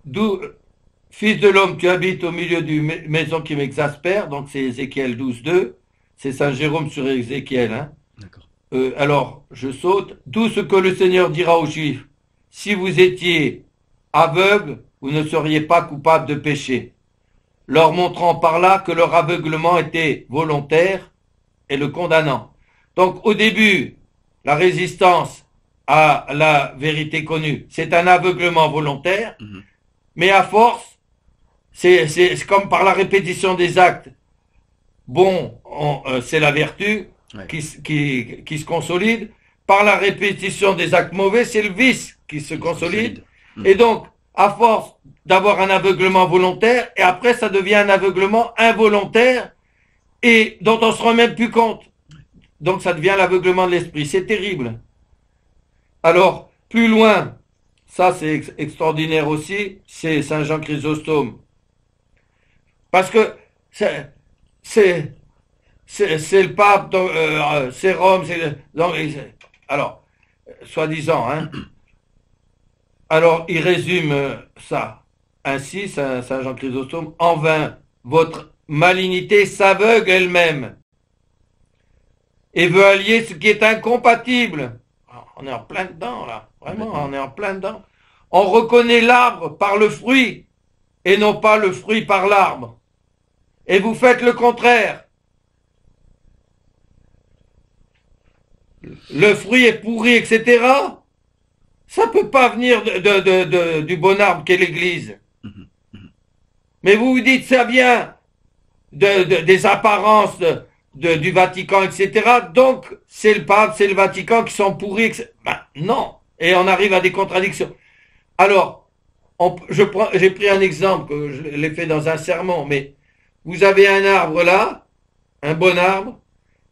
D'où, fils de l'homme, tu habites au milieu d'une maison qui m'exaspère, donc c'est Ézéchiel 12.2, c'est Saint Jérôme sur Ézéchiel. Hein. D'accord. Alors, je saute. D'où ce que le Seigneur dira aux Juifs, si vous étiez aveugles, vous ne seriez pas coupables de péché, leur montrant par là que leur aveuglement était volontaire et le condamnant. Donc, au début, la résistance à la vérité connue, c'est un aveuglement volontaire, Mhm. mais à force, c'est comme par la répétition des actes. Bon, c'est la vertu Ouais. qui se consolide. Par la répétition des actes mauvais, c'est le vice qui se consolide. Mhm. Et donc, à force d'avoir un aveuglement volontaire, et après ça devient un aveuglement involontaire, et dont on ne se rend même plus compte. Donc ça devient l'aveuglement de l'esprit. C'est terrible. Alors, plus loin, ça c'est extraordinaire aussi, c'est Saint Jean Chrysostome. Parce que c'est le pape, c'est Rome, alors, soi-disant, hein. Alors, il résume ça ainsi, Saint Jean Chrysostome, en vain, votre malignité s'aveugle elle-même et veut allier ce qui est incompatible. Alors, on est en plein dedans, là. Vraiment, on est en plein dedans. On reconnaît l'arbre par le fruit et non pas le fruit par l'arbre. Et vous faites le contraire. Le fruit est pourri, etc. Ça peut pas venir du bon arbre qu'est l'Église. Mais vous vous dites, ça vient des apparences du Vatican, etc. Donc, c'est le pape, c'est le Vatican qui sont pourris, etc. Ben, non. Et on arrive à des contradictions. Alors, j'ai pris un exemple, que je l'ai fait dans un sermon, mais vous avez un arbre là, un bon arbre,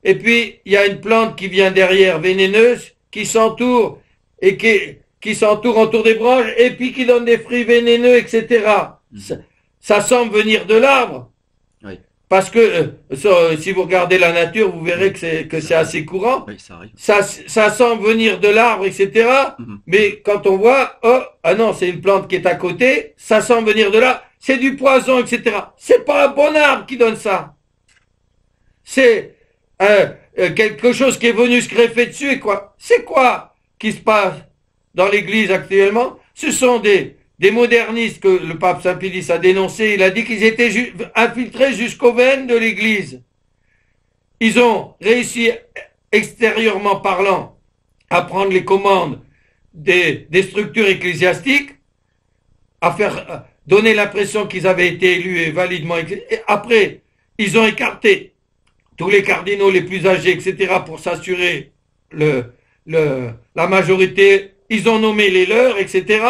et puis il y a une plante qui vient derrière, vénéneuse, qui s'entoure, et qui s'entoure autour des branches, et puis qui donne des fruits vénéneux, etc. Ça semble venir de l'arbre. Oui. parce que si vous regardez la nature, vous verrez que c'est assez courant. Oui, ça arrive. Ça semble venir de l'arbre, etc. Mais quand on voit, oh, ah non, c'est une plante qui est à côté, ça semble venir de là, c'est du poison, etc. C'est pas un bon arbre qui donne ça. C'est quelque chose qui est venu se greffer dessus et quoi. C'est quoi qui se passe dans l'église actuellement? Ce sont des modernistes que le pape Saint-Pédis a dénoncé. Il a dit qu'ils étaient infiltrés jusqu'aux veines de l'église. Ils ont réussi, extérieurement parlant, à prendre les commandes des structures ecclésiastiques, à faire donner l'impression qu'ils avaient été élus et validement. Et après, ils ont écarté tous les cardinaux les plus âgés, etc., pour s'assurer la majorité. Ils ont nommé les leurs, etc.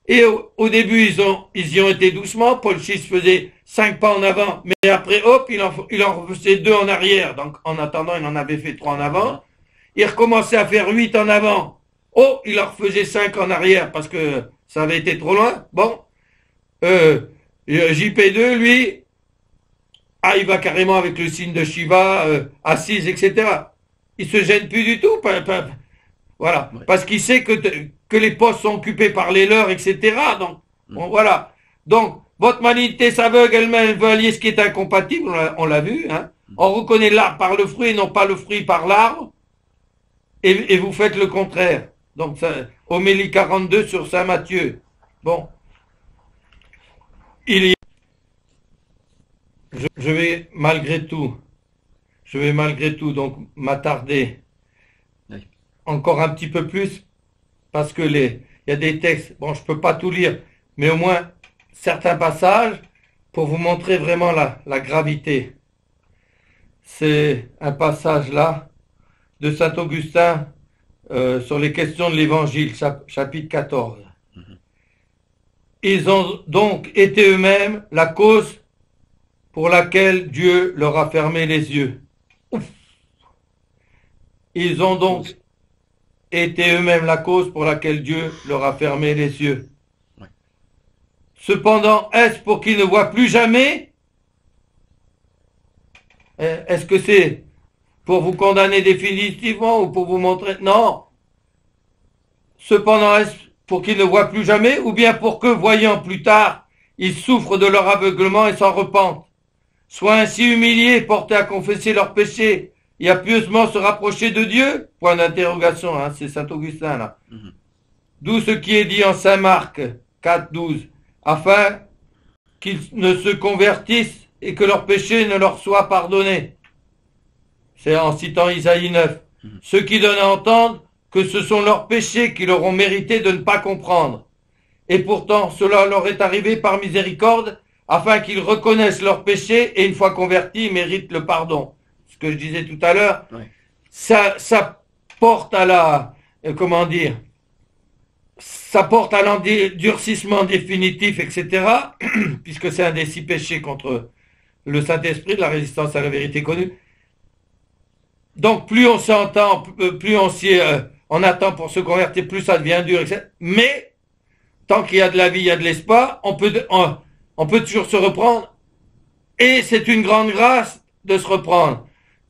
Et au début, ils y ont été doucement. Paul VI faisait 5 pas en avant, mais après, hop, il en faisait 2 en arrière. Donc, en attendant, il en avait fait 3 en avant. Il recommençait à faire 8 en avant. Oh, il en refaisait 5 en arrière parce que ça avait été trop loin. Bon. JP2, lui, il va carrément avec le signe de Shiva, assise, etc. Il se gêne plus du tout. Voilà. Ouais. Parce qu'il sait que les postes sont occupés par les leurs, etc. Donc, bon, voilà. Donc, votre malignité s'aveugle elle-même, elle veut allier ce qui est incompatible, on l'a vu. Hein. On reconnaît l'arbre par le fruit, non pas le fruit par l'arbre. Et vous faites le contraire. Donc, ça, Homélie 42 sur Saint Matthieu. Bon. Je vais malgré tout donc m'attarder encore un petit peu plus parce que il y a des textes, bon je peux pas tout lire, mais au moins certains passages pour vous montrer vraiment la gravité. C'est un passage là de Saint Augustin sur les questions de l'Évangile, chapitre 14. Ils ont donc été eux-mêmes la cause pour laquelle Dieu leur a fermé les yeux. Ouf. Ils ont donc été eux-mêmes la cause pour laquelle Dieu leur a fermé les yeux. Ouais. Cependant, est-ce pour qu'ils ne voient plus jamais? Est-ce que c'est pour vous condamner définitivement ou pour vous montrer? Non. Cependant, est-ce pour qu'ils ne voient plus jamais ou bien pour que, voyant plus tard, ils souffrent de leur aveuglement et s'en repentent, soient ainsi humiliés, portés à confesser leurs péchés et à pieusement se rapprocher de Dieu? Point d'interrogation, hein, c'est Saint Augustin là. D'où ce qui est dit en Saint Marc 4,12, afin qu'ils ne se convertissent et que leurs péchés ne leur soient pardonnés. C'est en citant Isaïe 9. Ce qui donne à entendre que ce sont leurs péchés qui leur ont mérité de ne pas comprendre. Et pourtant, cela leur est arrivé par miséricorde, afin qu'ils reconnaissent leurs péchés et, une fois convertis, méritent le pardon. Ce que je disais tout à l'heure, ouais. Ça porte à ça porte à l'endurcissement définitif, etc., puisque c'est un des 6 péchés contre le Saint-Esprit, de la résistance à la vérité connue. Donc, plus on s'entend, plus on attend pour se convertir, plus ça devient dur, etc. Mais, tant qu'il y a de la vie, il y a de l'espoir, on peut toujours se reprendre. Et c'est une grande grâce de se reprendre.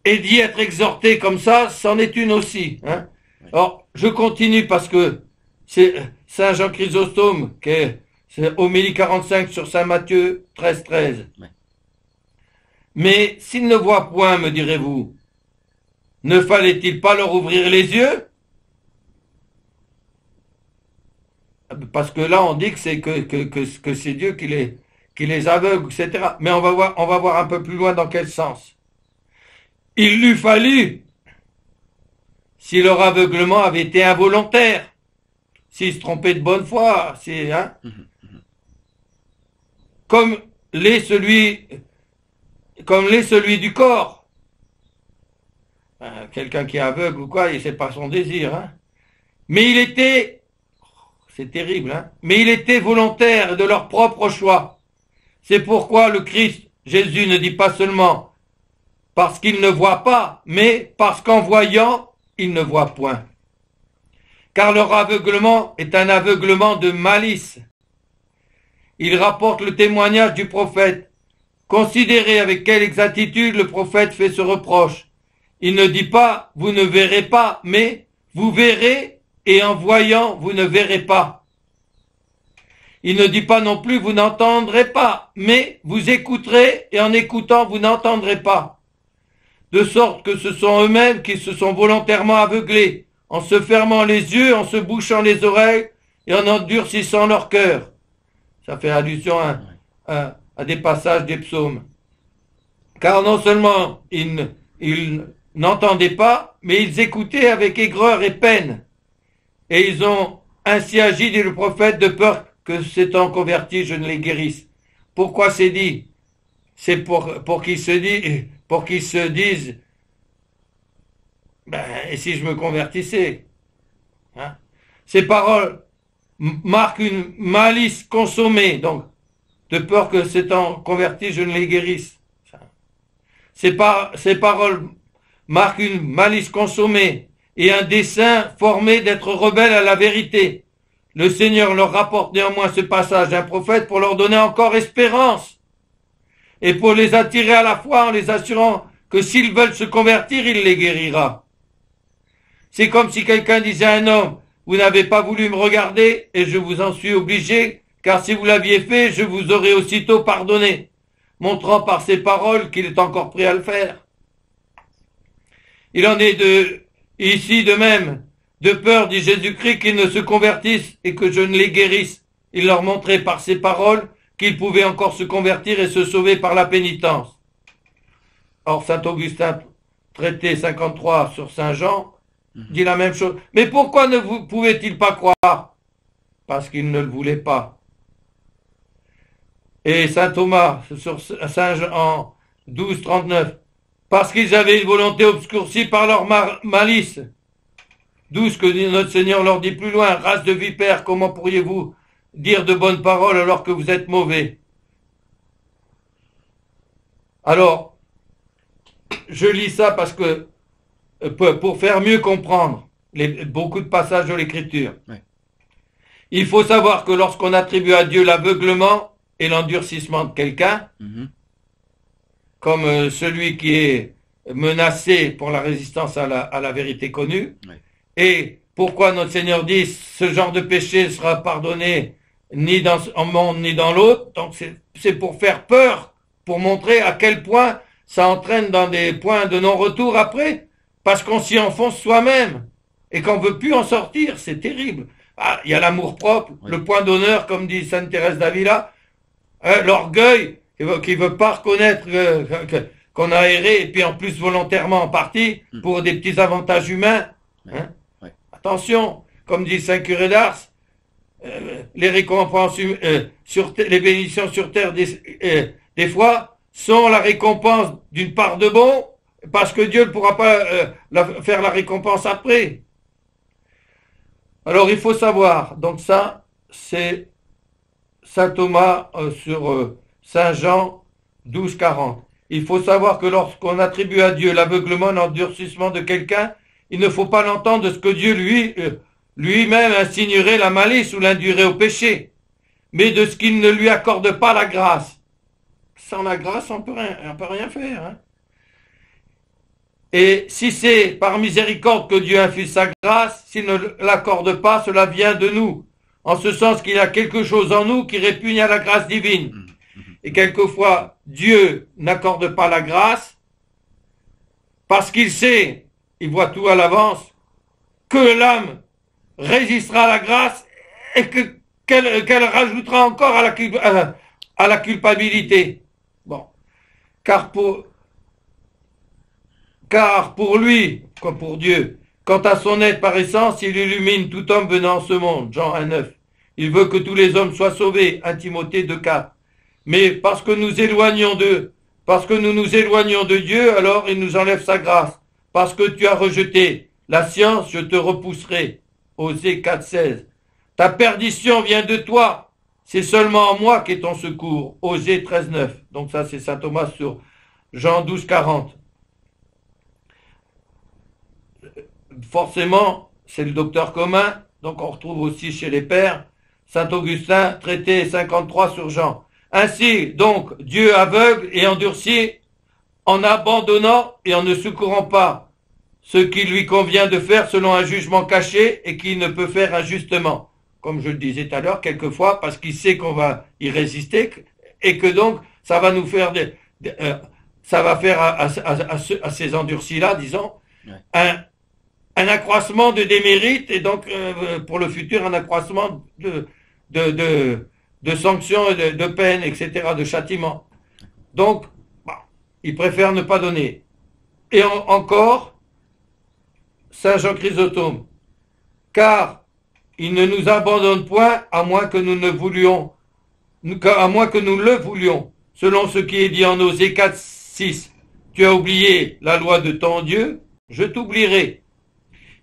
Et d'y être exhorté comme ça, c'en est une aussi. Hein. Alors, je continue parce que c'est Saint Jean Chrysostome, c'est Homélie 45 sur Saint Matthieu 13. Ouais. Mais s'ils ne voient point, me direz-vous, ne fallait-il pas leur ouvrir les yeux? Parce que là, on dit que c'est que c'est Dieu qui les aveugle, etc. Mais on va voir un peu plus loin dans quel sens. Il lui fallut, si leur aveuglement avait été involontaire, s'ils se trompaient de bonne foi, comme l'est celui du corps. Quelqu'un qui est aveugle ou quoi, c'est pas son désir. Hein. Mais il était, c'est terrible, hein, mais il était volontaire de leur propre choix. C'est pourquoi le Christ, Jésus, ne dit pas seulement parce qu'il ne voit pas, mais parce qu'en voyant, il ne voit point. Car leur aveuglement est un aveuglement de malice. Il rapporte le témoignage du prophète. Considérez avec quelle exactitude le prophète fait ce reproche. Il ne dit pas « vous ne verrez pas », mais « vous verrez et en voyant, vous ne verrez pas ». Il ne dit pas non plus « vous n'entendrez pas », mais « vous écouterez et en écoutant, vous n'entendrez pas ». De sorte que ce sont eux-mêmes qui se sont volontairement aveuglés, en se fermant les yeux, en se bouchant les oreilles et en endurcissant leur cœur. Ça fait allusion à des passages des psaumes. Car non seulement ils n'entendaient pas, mais ils écoutaient avec aigreur et peine. Et ils ont ainsi agi, dit le prophète, de peur que s'étant convertis, je ne les guérisse. Pourquoi c'est dit? C'est pour qu'ils se disent, et si je me convertissais, hein? Ces paroles marquent une malice consommée, donc, de peur que s'étant convertis, je ne les guérisse. Ces paroles marquent une malice consommée et un dessein formé d'être rebelles à la vérité. Le Seigneur leur rapporte néanmoins ce passage d'un prophète pour leur donner encore espérance et pour les attirer à la foi en les assurant que s'ils veulent se convertir, il les guérira. C'est comme si quelqu'un disait à un homme, vous n'avez pas voulu me regarder et je vous en suis obligé, car si vous l'aviez fait, je vous aurais aussitôt pardonné, montrant par ses paroles qu'il est encore prêt à le faire. Il en est ici de même, de peur, dit Jésus-Christ, qu'ils ne se convertissent et que je ne les guérisse. Il leur montrait par ses paroles qu'ils pouvaient encore se convertir et se sauver par la pénitence. Or, saint Augustin, traité 53 sur Saint Jean, dit la même chose. Mais pourquoi ne pouvaient-ils pas croire? Parce qu'ils ne le voulaient pas. Et saint Thomas, sur Saint Jean 12, 39, parce qu'ils avaient une volonté obscurcie par leur malice. D'où ce que notre Seigneur leur dit plus loin, race de vipères, comment pourriez-vous dire de bonnes paroles alors que vous êtes mauvais? Alors, je lis ça parce que, pour faire mieux comprendre beaucoup de passages de l'Écriture, Ouais. il faut savoir que lorsqu'on attribue à Dieu l'aveuglement et l'endurcissement de quelqu'un, comme celui qui est menacé pour la résistance à la vérité connue, Ouais. et pourquoi notre Seigneur dit ce genre de péché sera pardonné ni dans un monde ni dans l'autre, donc c'est pour faire peur, pour montrer à quel point ça entraîne dans des points de non-retour après, parce qu'on s'y enfonce soi-même et qu'on veut plus en sortir, c'est terrible. Ah, il y a l'amour-propre, Oui. le point d'honneur, comme dit Sainte Thérèse d'Avila, l'orgueil qui veut pas reconnaître qu'on a erré, et puis en plus volontairement en partie, pour des petits avantages humains. Hein? Ouais. Attention, comme dit Saint Curé d'Ars, les récompenses les bénédictions sur terre des fois sont la récompense d'une part de bon, parce que Dieu ne pourra pas faire la récompense après. Alors il faut savoir, donc ça c'est Saint Thomas sur Saint Jean 12, 40. Il faut savoir que lorsqu'on attribue à Dieu l'aveuglement, l'endurcissement de quelqu'un, il ne faut pas l'entendre de ce que Dieu lui-même insignerait la malice ou l'induirait au péché, mais de ce qu'il ne lui accorde pas la grâce. Sans la grâce, on peut rien faire. Hein. Et si c'est par miséricorde que Dieu infuse sa grâce, s'il ne l'accorde pas, cela vient de nous, en ce sens qu'il y a quelque chose en nous qui répugne à la grâce divine. Et quelquefois, Dieu n'accorde pas la grâce parce qu'il sait, il voit tout à l'avance, que l'âme résistera à la grâce et qu'elle rajoutera encore à la culpabilité. Bon. Car pour lui, comme pour Dieu, quant à son être par essence, il illumine tout homme venant en ce monde. Jean 1,9. Il veut que tous les hommes soient sauvés. 1 Timothée 2,4. Mais parce que nous nous éloignons de Dieu, alors il nous enlève sa grâce. Parce que tu as rejeté la science, je te repousserai. Osée 4,16. Ta perdition vient de toi. C'est seulement en moi qu'est ton secours. Osée 13,9. Donc ça, c'est saint Thomas sur Jean 12,40. Forcément, c'est le docteur commun. Donc on retrouve aussi chez les pères. Saint Augustin, traité 53 sur Jean. Ainsi, donc, Dieu aveugle et endurci en abandonnant et en ne secourant pas ce qui lui convient de faire selon un jugement caché et qu'il ne peut faire injustement. Comme je le disais tout à l'heure, quelquefois, parce qu'il sait qu'on va y résister et que donc, ça va nous faire ça va faire à ces endurcis-là, disons, un accroissement de démérite et donc pour le futur un accroissement de sanctions, de peines, etc., de châtiments. Donc, il préfère ne pas donner. Et encore, Saint Jean Chrysostome, car il ne nous abandonne point à moins que nous ne voulions, à moins que nous le voulions, selon ce qui est dit en Osée 4, 6. Tu as oublié la loi de ton Dieu, je t'oublierai.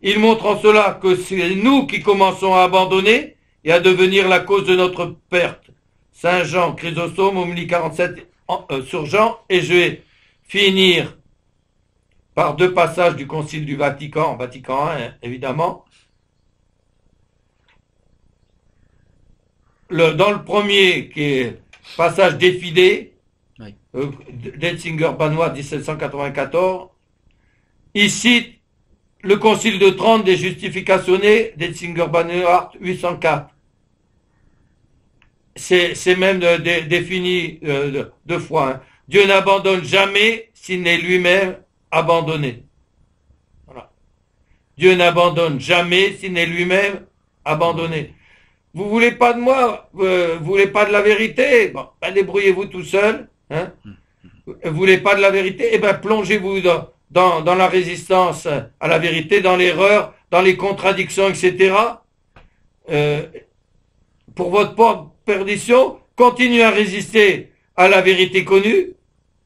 Il montre en cela que c'est nous qui commençons à abandonner et à devenir la cause de notre perte. Saint Jean Chrysostome, homélie 47 sur Jean, et je vais finir par 2 passages du Concile du Vatican, Vatican I évidemment. Dans le premier, qui est passage des Fidés, oui. d'Etzinger-Banois 1794, il cite le Concile de Trente des Justificationnés d'Etzinger-Banois 804. C'est même défini 2 fois. Hein. Dieu n'abandonne jamais s'il n'est lui-même abandonné. Voilà. Dieu n'abandonne jamais s'il n'est lui-même abandonné. Vous voulez pas de moi, vous voulez pas de la vérité, bon, ben débrouillez-vous tout seul. Hein. Vous voulez pas de la vérité, eh ben plongez-vous dans la résistance à la vérité, dans l'erreur, dans les contradictions, etc. Pour votre propre perdition, continuez à résister à la vérité connue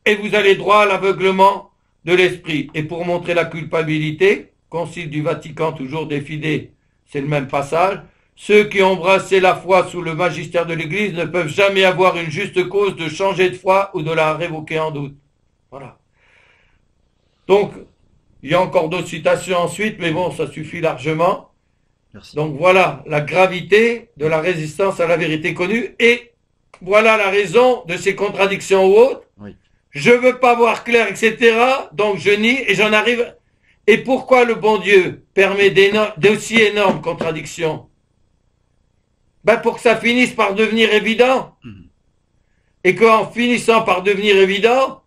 et vous allez droit à l'aveuglement de l'esprit. Et pour montrer la culpabilité, Concile du Vatican, toujours des Fidés, c'est le même passage, ceux qui ont embrassé la foi sous le magistère de l'Église ne peuvent jamais avoir une juste cause de changer de foi ou de la révoquer en doute. Voilà. Donc, il y a encore d'autres citations ensuite, mais bon, ça suffit largement. Merci. Donc voilà la gravité de la résistance à la vérité connue et voilà la raison de ces contradictions ou autres. Oui. Je veux pas voir clair, etc. Donc je nie et j'en arrive. Et pourquoi le bon Dieu permet d'aussi énormes contradictions? Ben pour que ça finisse par devenir évident. Et qu'en finissant par devenir évident,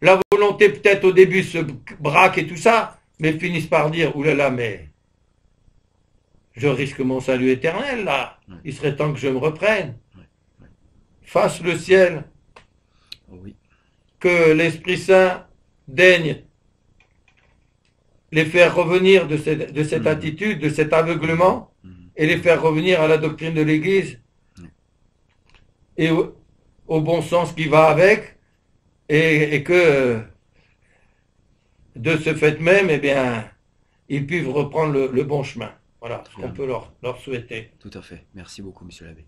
la volonté peut-être au début se braque et tout ça, mais finissent par dire, oulala, mais je risque mon salut éternel là, il serait temps que je me reprenne. Fasse le ciel, que l'Esprit Saint daigne les faire revenir de cette attitude, de cet aveuglement, et les faire revenir à la doctrine de l'Église, et au bon sens qui va avec, et que de ce fait même, eh bien, ils puissent reprendre le bon chemin. Voilà ce qu'on peut leur souhaiter. Tout à fait. Merci beaucoup, monsieur l'abbé.